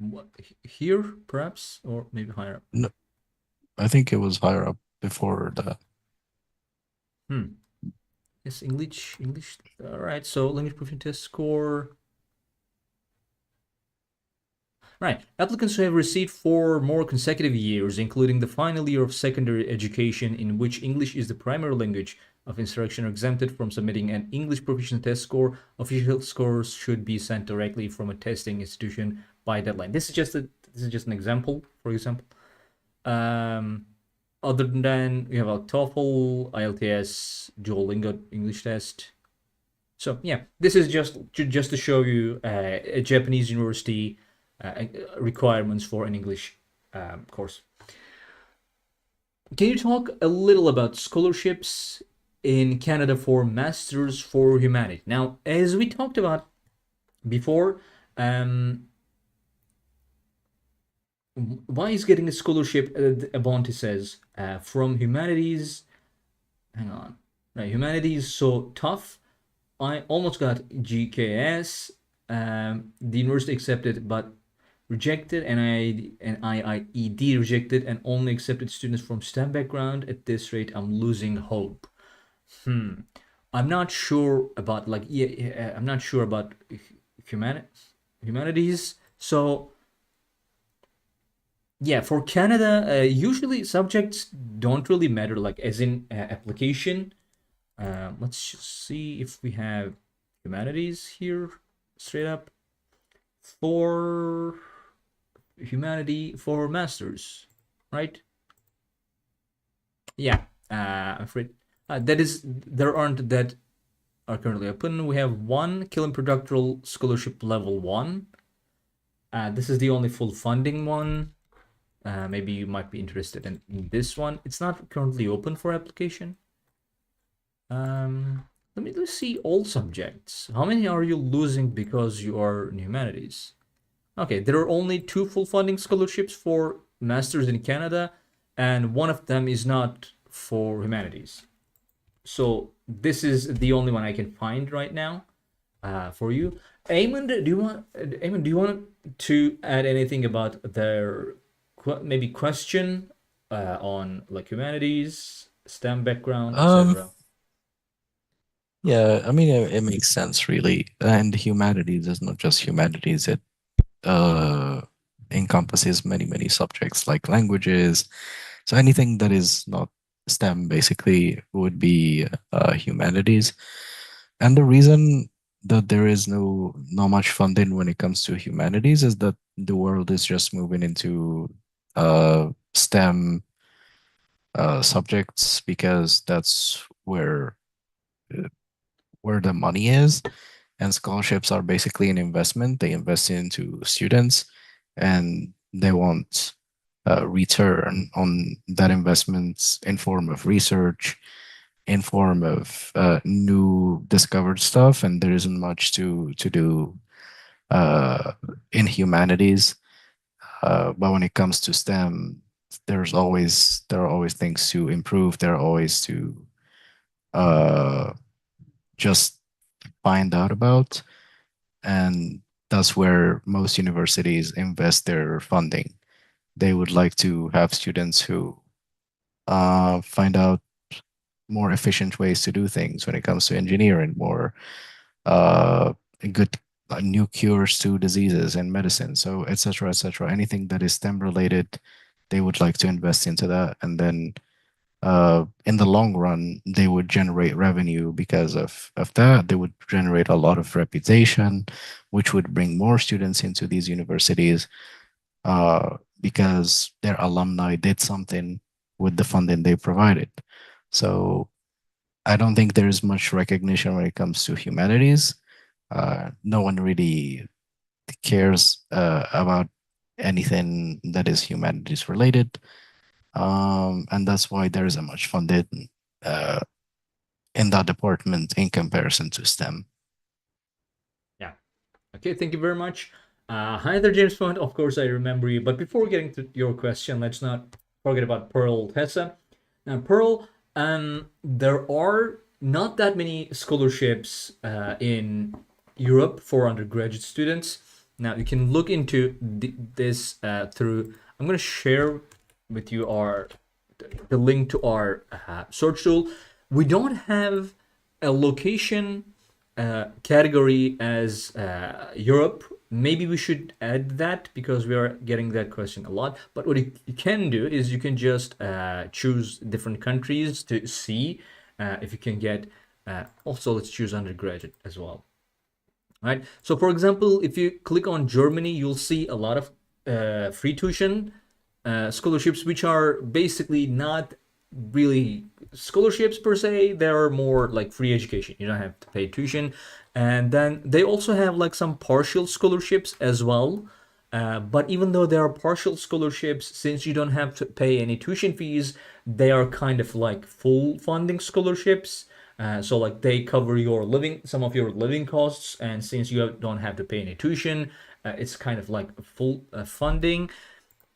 What, here perhaps, or maybe higher up. No, I think it was higher up before that. Hmm. Yes, English. All right. So language proficiency test score. Right. Applicants who have received 4 more consecutive years, including the final year of secondary education in which English is the primary language of instruction, are exempted from submitting an English proficiency test score. Official scores should be sent directly from a testing institution by deadline. This is just an example, for example. Um, Other than that, we have a TOEFL, IELTS, Duolingo English test. So yeah, this is just to show you a Japanese university requirements for an English course. Can you talk a little about scholarships in Canada for Masters for Humanity? Now, as we talked about before, um, why is getting a scholarship? Abonte says from humanities. Hang on, right? Humanities so tough. I almost got GKS. The university accepted, but rejected, and IED rejected, and only accepted students from STEM background. At this rate, I'm losing hope. Hmm. I'm not sure about I'm not sure about humanities. So yeah, for Canada, usually subjects don't really matter, like as in application. Let's just see if we have humanities here straight up for humanity for masters, right? Yeah, I'm afraid there aren't that are currently open. We have one Killenper Doctoral Scholarship Level 1. This is the only full funding one. Maybe you might be interested in this one. It's not currently open for application. Let's see all subjects. How many are you losing because you are in humanities? Okay, there are only 2 full funding scholarships for masters in Canada, and one of them is not for humanities. So this is the only one I can find right now for you. Eamon, do you want to add anything about their maybe question on like humanities, STEM background, Um, etc.? yeah, I mean it makes sense really. And humanities is not just humanities, it uh encompasses many subjects like languages. So anything that is not STEM basically would be humanities. And the reason that there is no much funding when it comes to humanities is that the world is just moving into STEM subjects because that's where the money is, and scholarships are basically an investment. They invest into students, and they want a return on that investment in form of research, in form of new discovered stuff. And there isn't much to do uh, in humanities. But when it comes to STEM, there are always things to improve. There are always to uh, just find out about, and that's where most universities invest their funding. They would like to have students who find out more efficient ways to do things when it comes to engineering, more uh, good new cures to diseases and medicine, so etc. etc. Anything that is STEM related, they would like to invest into that, and then in the long run, they would generate revenue because of that. They would generate a lot of reputation, which would bring more students into these universities because their alumni did something with the funding they provided. So I don't think there's much recognition when it comes to humanities. No one really cares about anything that is humanities related. And that's why there isn't much funded uh, in that department in comparison to STEM. Yeah. Okay, thank you very much. Hi there, James Bond. Of course, I remember you. But before getting to your question, let's not forget about Pearl Tessa. Now, Pearl, there are not that many scholarships in Europe for undergraduate students. Now, you can look into this through. I'm going to share with you the link to our search tool. We don't have a location category as Europe. Maybe we should add that because we are getting that question a lot. But what you can do is you can just choose different countries to see if you can get. Also, let's choose undergraduate as well. Right. So, for example, if you click on Germany, you'll see a lot of free tuition scholarships, which are basically not really scholarships per se. They're more like free education. You don't have to pay tuition. And then they also have like some partial scholarships as well. But even though there are partial scholarships, since you don't have to pay any tuition fees, they are kind of like full funding scholarships. So like they cover your living, some of your living costs, and since you don't have to pay any tuition, it's kind of like full funding.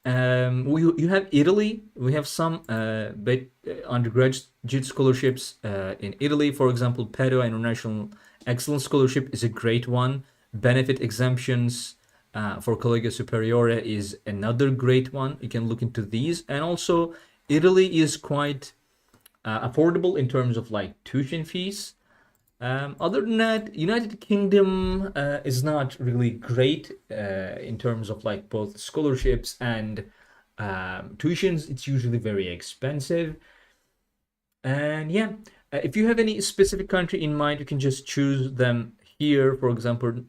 You have Italy. We have some undergraduate scholarships in Italy. For example, PEDO International Excellence Scholarship is a great one. Benefit exemptions for Collegia Superiore is another great one. You can look into these. And also, Italy is quite affordable in terms of like tuition fees. Other than that, United Kingdom is not really great in terms of like both scholarships and tuitions. It's usually very expensive. And yeah, if you have any specific country in mind, you can just choose them here. For example,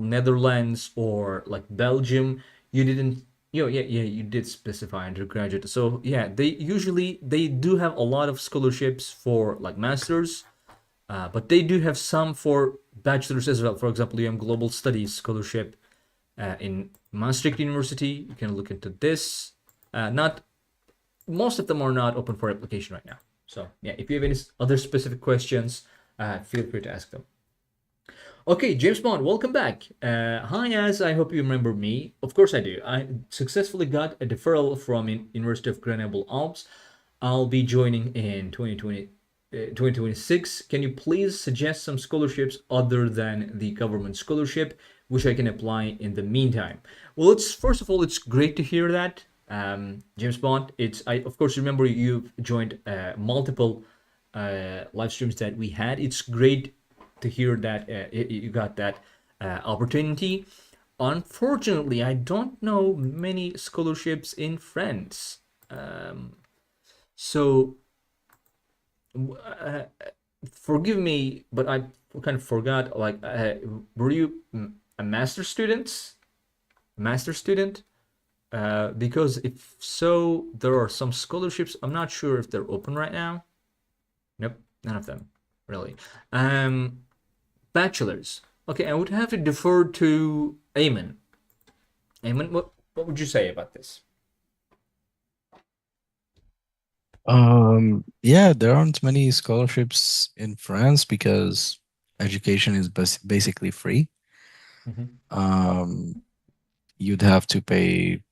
Netherlands or like Belgium. You didn't, yeah, you did specify undergraduate. So yeah, they do have a lot of scholarships for like masters, but they do have some for bachelors as well. For example, you have Global Studies Scholarship in Maastricht University. You can look into this. Not Most of them are not open for application right now. So yeah, if you have any other specific questions, feel free to ask them. Okay, James Bond, welcome back. Hi, Az. I hope you remember me. Of course I do. I successfully got a deferral from University of Grenoble Alps. I'll be joining in 2026. Can you please suggest some scholarships other than the government scholarship, which I can apply in the meantime? Well, it's first of all, it's great to hear that, James Bond. I of course remember you've joined multiple live streams that we had. It's great to hear that you got that opportunity. Unfortunately, I don't know many scholarships in France. So Forgive me, but I kind of forgot. Like, were you a master student? Master student? Because if so, there are some scholarships. I'm not sure if they're open right now. Nope, none of them, really. Um, Bachelors. Okay, I would have to defer to Eamon. Eamon, what would you say about this? Yeah, there aren't many scholarships in France because education is basically free. Mhm. Um, you'd have to pay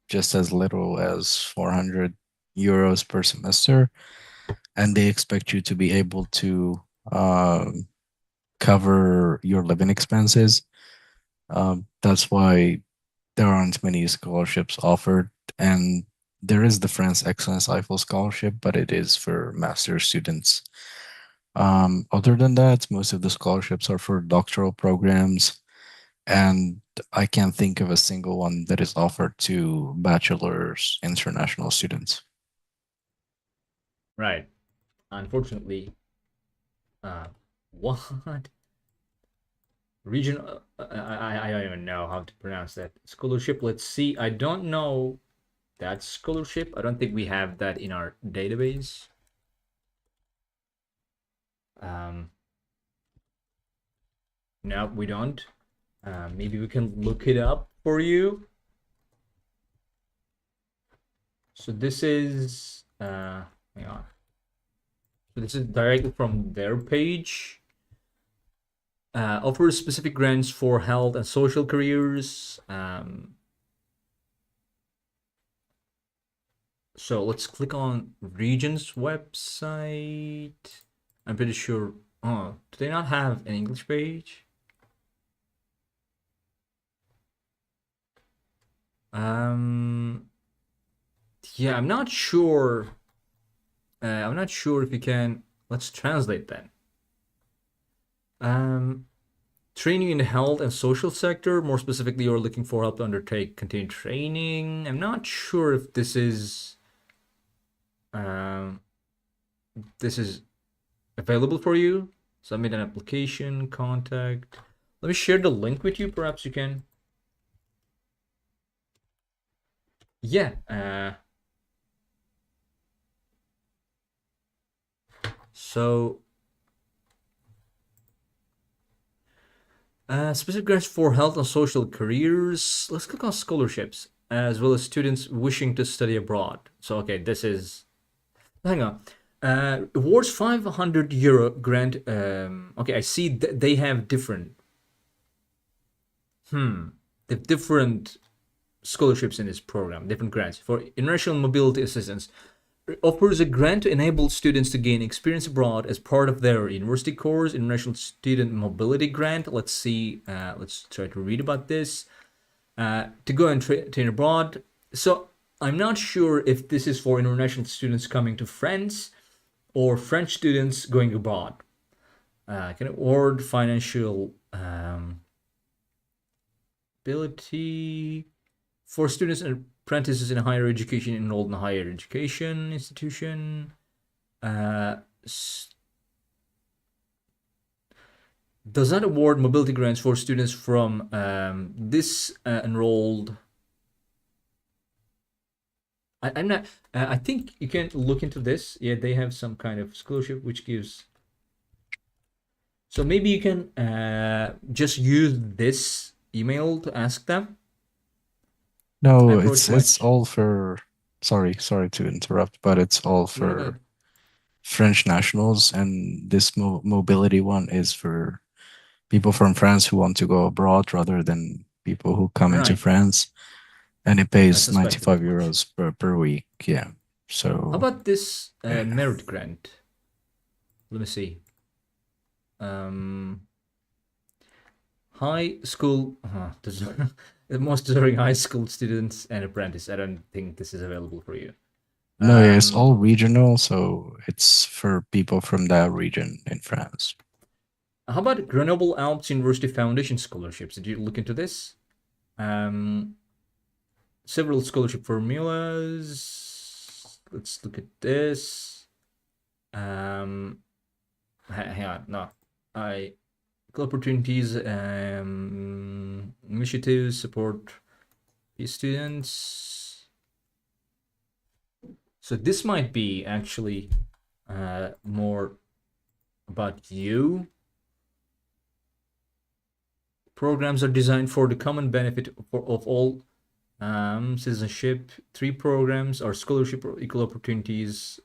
just as little as 400 euros per semester, and they expect you to be able to um, cover your living expenses. That's why there aren't many scholarships offered, and there is the France Excellence Eiffel Scholarship, but it is for master's students. Other than that, most of the scholarships are for doctoral programs, and I can't think of a single one that is offered to bachelor's international students. Right. Unfortunately, uh, what region? I don't even know how to pronounce that scholarship. Let's see. I don't know that scholarship. I don't think we have that in our database. Um, no, we don't. Maybe we can look it up for you. So this is hang on. So this is directly from their page. Offers specific grants for health and social careers. So let's click on region's website. I'm pretty sure. Oh, do they not have an English page? Um, yeah, I'm not sure. I'm not sure if you can. Let's translate then. Um, Training in the health and social sector. More specifically, you're looking for help to undertake continued training. I'm not sure if um, this is available for you. Submit an application, contact. Let me share the link with you. Perhaps you can. Yeah. So specific grants for health and social careers. Let's click on scholarships as well as students wishing to study abroad. So okay, this is. Hang on. Awards 500 euro grant. Okay, I see they have different. They have different scholarships in this program, different grants for international mobility assistance. Offers a grant to enable students to gain experience abroad as part of their university course. International Student Mobility Grant. Let's see. Let's try to read about this. To go and train abroad. So I'm not sure if this is for international students coming to France or French students going abroad. Can award financial ability for students and apprentices in higher education enrolled in a higher education institution. Uh, does not award mobility grants for students from this enrolled. I'm not. I think you can look into this. Yeah, they have some kind of scholarship which gives. So maybe you can just use this email to ask them. I No, approach my. it's all for sorry to interrupt, but it's all No, go for ahead. French nationals, and this mobility one is for people from France who want to go abroad rather than people who come into Right. France, and it I pays suspected 95 as much. euros per week. Yeah. How So about this yeah. merit grant? Let me see. Um, High school, the most deserving high school students and apprentice. I don't think this is available for you. No, yeah, it's Um, all regional, so it's for people from that region in France. how about Grenoble Alps University Foundation scholarships? Did you look into this? Um, Several scholarship formulas. Let's look at this. Hang on, no, equal opportunities, initiatives support these students. So this might be actually more about you. Programs are designed for the common benefit of all. Citizenship. 3 programs are scholarship or equal opportunities.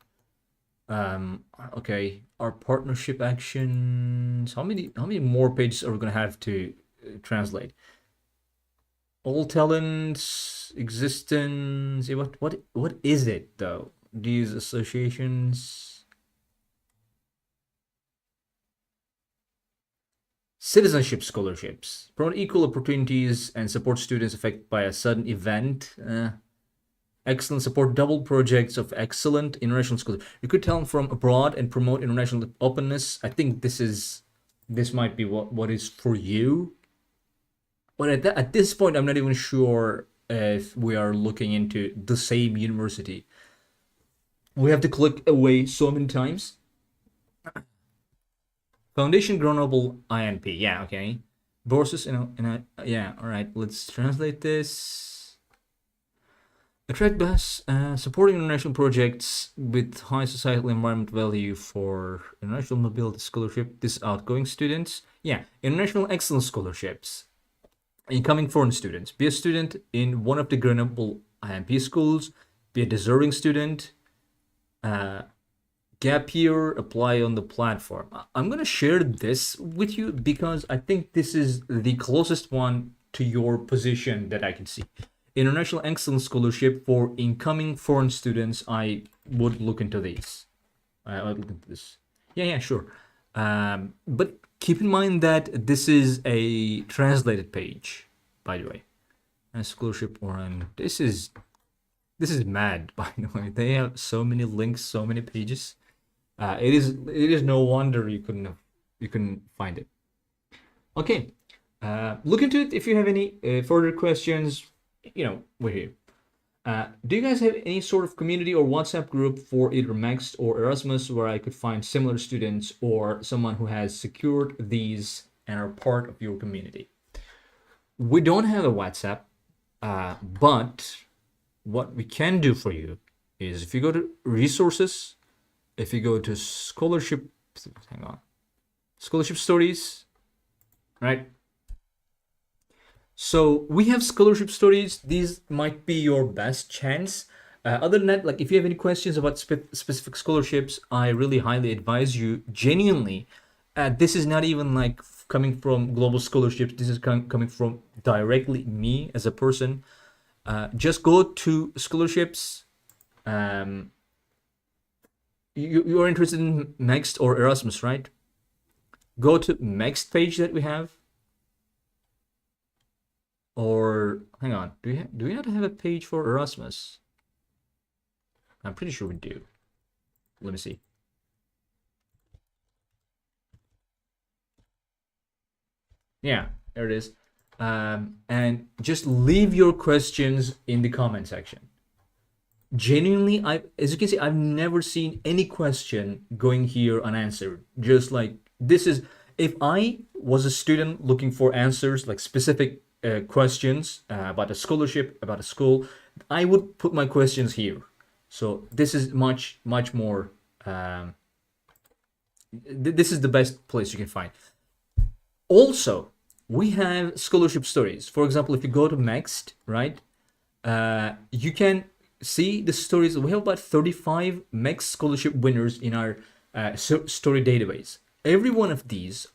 Okay, our partnership actions. How many more pages are we gonna have to translate? All talents, existence. What is it though? These associations. Citizenship scholarships promote equal opportunities and support students affected by a sudden event. Excellent support double projects of excellent international schools. You could tell them from abroad and promote international openness. I think this might be what is for you. But at this point, I'm not even sure if we are looking into the same university. We have to click away so many times. Foundation Grenoble INP. Yeah, okay. Bourses yeah, all right. Let's translate this. Attract bus supporting international projects with high societal environment value for international mobility scholarship. This outgoing students. Yeah, international excellence scholarships. Incoming foreign students. Be a student in one of the Grenoble IMP schools. Be a deserving student. Gap year, apply on the platform. I'm gonna share this with you because I think this is the closest one to your position that I can see. International Excellence Scholarship for incoming foreign students. I would look into these. I would look into this. Yeah, sure. But keep in mind that this is a translated page, by the way. A scholarship on this is mad, by the way. They have so many links, so many pages. It is no wonder you couldn't find it. Okay, look into it if you have any further questions. We're here. Do you guys have any sort of community or WhatsApp group for either Max or Erasmus where I could find similar students or someone who has secured these and are part of your community? We don't have a WhatsApp, but what we can do for you is if you go to resources, if you go to scholarship stories, right? So we have scholarship stories. These might be your best chance. Other than that, like if you have any questions about specific scholarships, I really highly advise you genuinely. This is not even like coming from global scholarships. This is coming from directly me as a person. Just go to scholarships. You are interested in Next or Erasmus, right? Go to Next page that we have. Or hang on, do we not have a page for Erasmus? I'm pretty sure we do. Let me see. Yeah, there it is. And just leave your questions in the comment section. Genuinely, as you can see, I've never seen any question going here unanswered. Just like this is, if I was a student looking for answers, like specific questions about a scholarship, about a school, I would put my questions here. So this is much more. This is the best place you can find. Also, we have scholarship stories. For example, if you go to Next, right, you can see the stories. We have about 35 Next scholarship winners in our story database. Every one of these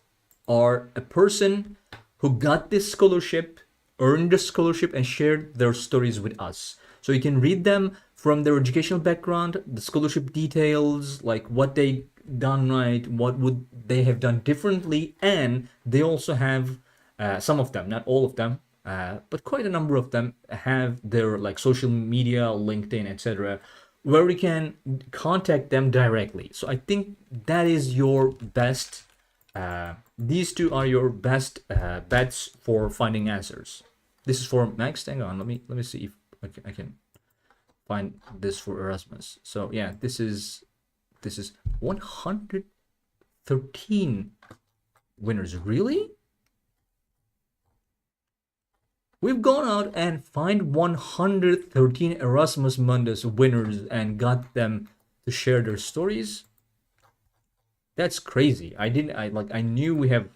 are a person who got this scholarship, earned the scholarship, and shared their stories with us. So you can read them from their educational background, the scholarship details, like what they done right, what would they have done differently, and they also have some of them, not all of them, but quite a number of them have their like social media, LinkedIn, etc., where we can contact them directly. So I think that is your best. These two are your best bets for finding answers. This is for Max. Hang on, let me see if I can find this for Erasmus. So yeah, this is this is 113 winners. Really? We've gone out and find 113 Erasmus Mundus winners and got them to share their stories. That's crazy. I knew we have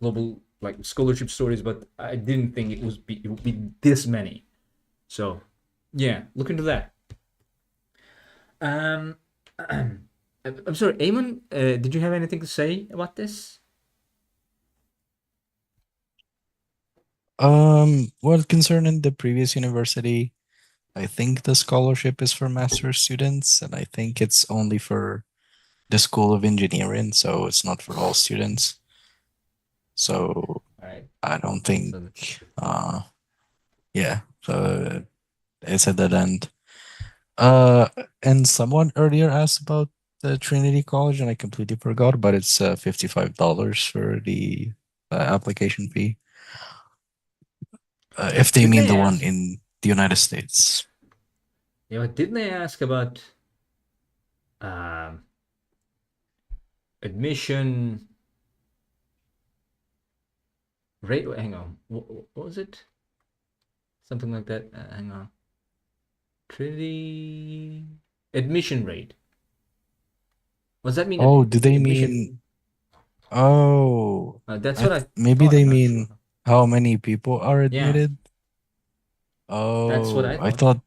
global like scholarship stories, but I didn't think it would be this many. So yeah, look into that. Um, I'm sorry, Eamon, did you have anything to say about this? Well, concerning the previous university, I think the scholarship is for master's students, and I think it's only for the School of Engineering, so it's not for all students. So All right. I don't think, So yeah, so it's at that end. Uh, and someone earlier asked about the Trinity College, and I completely forgot, but it's $55 for the application fee. If they didn't mean they the one ask? in the United States. Yeah, but didn't they ask about um, admission rate? Hang on, what was it? Something like that. Hang on. Trinity admission rate. What does that mean? Oh, do they Admission. mean? Oh, That's what I maybe thought. they I'm not sure. mean how many people are Yeah, admitted. that's what I Oh, I thought. thought,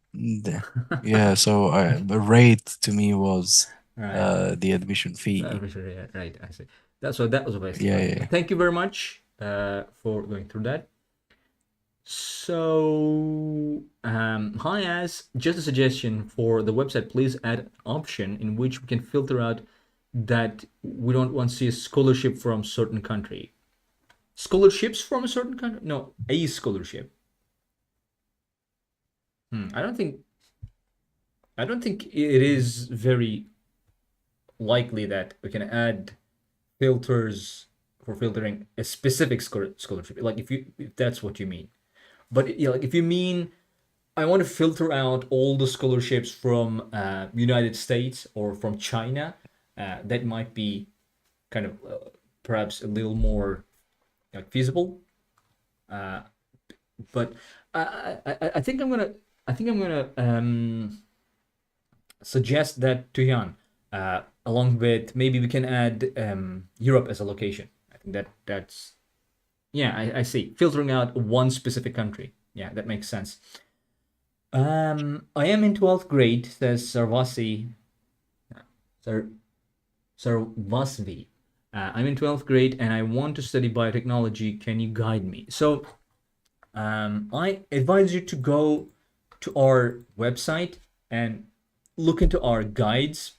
yeah. So the rate to me was Right. the admission fee. Admission rate. Right. I see. That's what that was basically Yeah, like. yeah. Thank you very much for going through that. So, hi, as just a suggestion for the website, please add an option in which we can filter out that we don't want to see a scholarship from certain country. Scholarships from a certain country? No, a scholarship. I don't think it is very likely that we can add filters for filtering a specific scholarship. Like if that's what you mean. But like if you mean I want to filter out all the scholarships from United States or from China, that might be kind of perhaps a little more like feasible. Uh, but I think I'm gonna suggest that to Jan, along with maybe we can add Europe as a location. I think that's yeah, I see. Filtering out one specific country. Yeah, that makes sense. I am in 12th grade, says Sarvasi. Sar Sarvasvi. I'm in 12th grade and I want to study biotechnology. Can you guide me? So, I advise you to go to our website and look into our guides.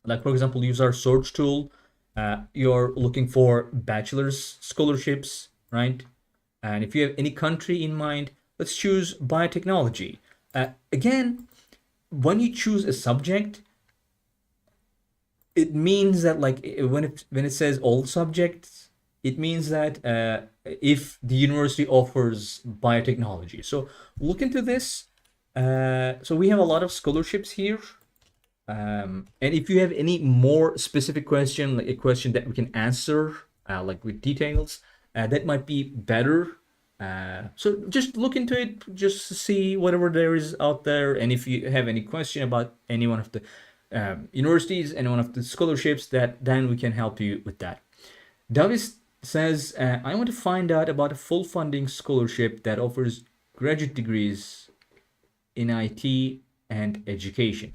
Like, for example, use our search tool. You're looking for bachelor's scholarships, right? And if you have any country in mind, let's choose biotechnology. Again, when you choose a subject, it means that like when it says all subjects, it means that if the university offers biotechnology. So look into this. So we have a lot of scholarships here. And if you have any more specific question, like a question that we can answer, like with details, that might be better. So just look into it, just to see whatever there is out there. And if you have any question about any one of the universities, any one of the scholarships, that then we can help you with that. Davis says, I want to find out about a full funding scholarship that offers graduate degrees in IT and education.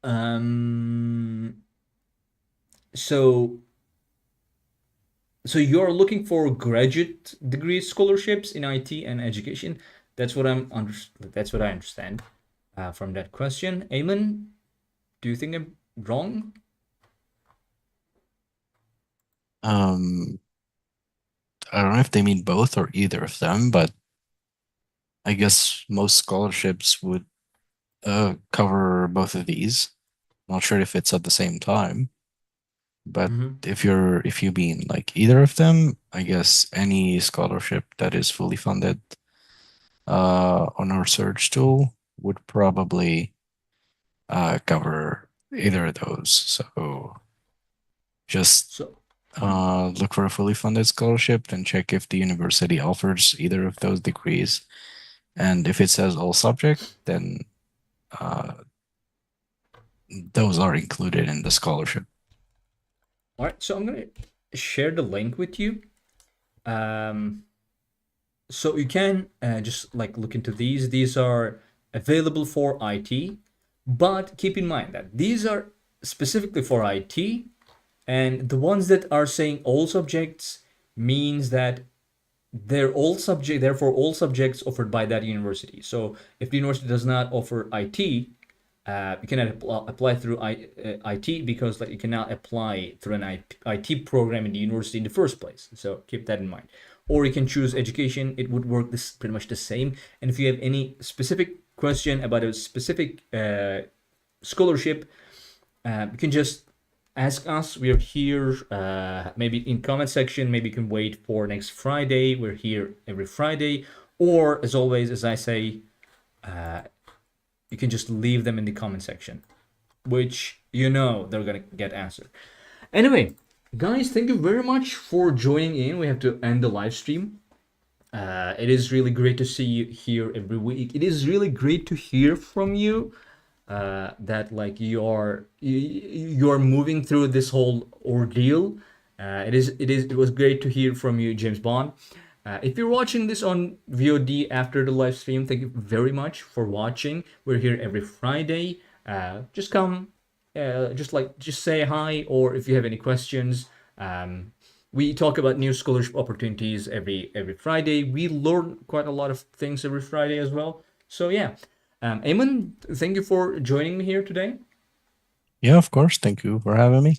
Um, so you're looking for graduate degree scholarships in IT and education. That's what that's what I understand from that question. Eamon, do you think I'm wrong? Um, I don't know if they mean both or either of them, but I guess most scholarships would cover both of these. Not sure if it's at the same time, but Mm-hmm. if you mean like either of them, I guess any scholarship that is fully funded on our search tool would probably cover either of those. So just So look for a fully funded scholarship, then check if the university offers either of those degrees. And if it says all subject, then uh, those are included in the scholarship. all right, so I'm gonna share the link with you. So you can just like look into these. These are available for IT, but keep in mind that these are specifically for IT, and the ones that are saying all subjects means that they're all subject, therefore all subjects offered by that university. So if the university does not offer IT, you cannot apply through IT, because like you cannot apply through an IT program in the university in the first place. So keep that in mind. Or you can choose education. It would work this pretty much the same. And if you have any specific question about a specific scholarship, you can just ask us. We're here, maybe in comment section. Maybe you can wait for next Friday. We're here every Friday. Or as always, as I say, you can just leave them in the comment section, which you know they're gonna get answered. Anyway, guys, thank you very much for joining in. We have to end the live stream. It is really great to see you here every week. It is really great to hear from you, that like you're moving through this whole ordeal. It was great to hear from you, James Bond. If you're watching this on VOD after the live stream, thank you very much for watching. We're here every Friday. Just come, just say hi, or if you have any questions. We talk about new scholarship opportunities every Friday. We learn quite a lot of things every Friday as well. So yeah, Eamon, thank you for joining me here today. Yeah, of course. Thank you for having me.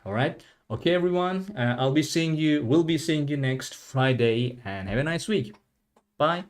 All right. Okay, everyone. We'll be seeing you next Friday, and have a nice week. Bye.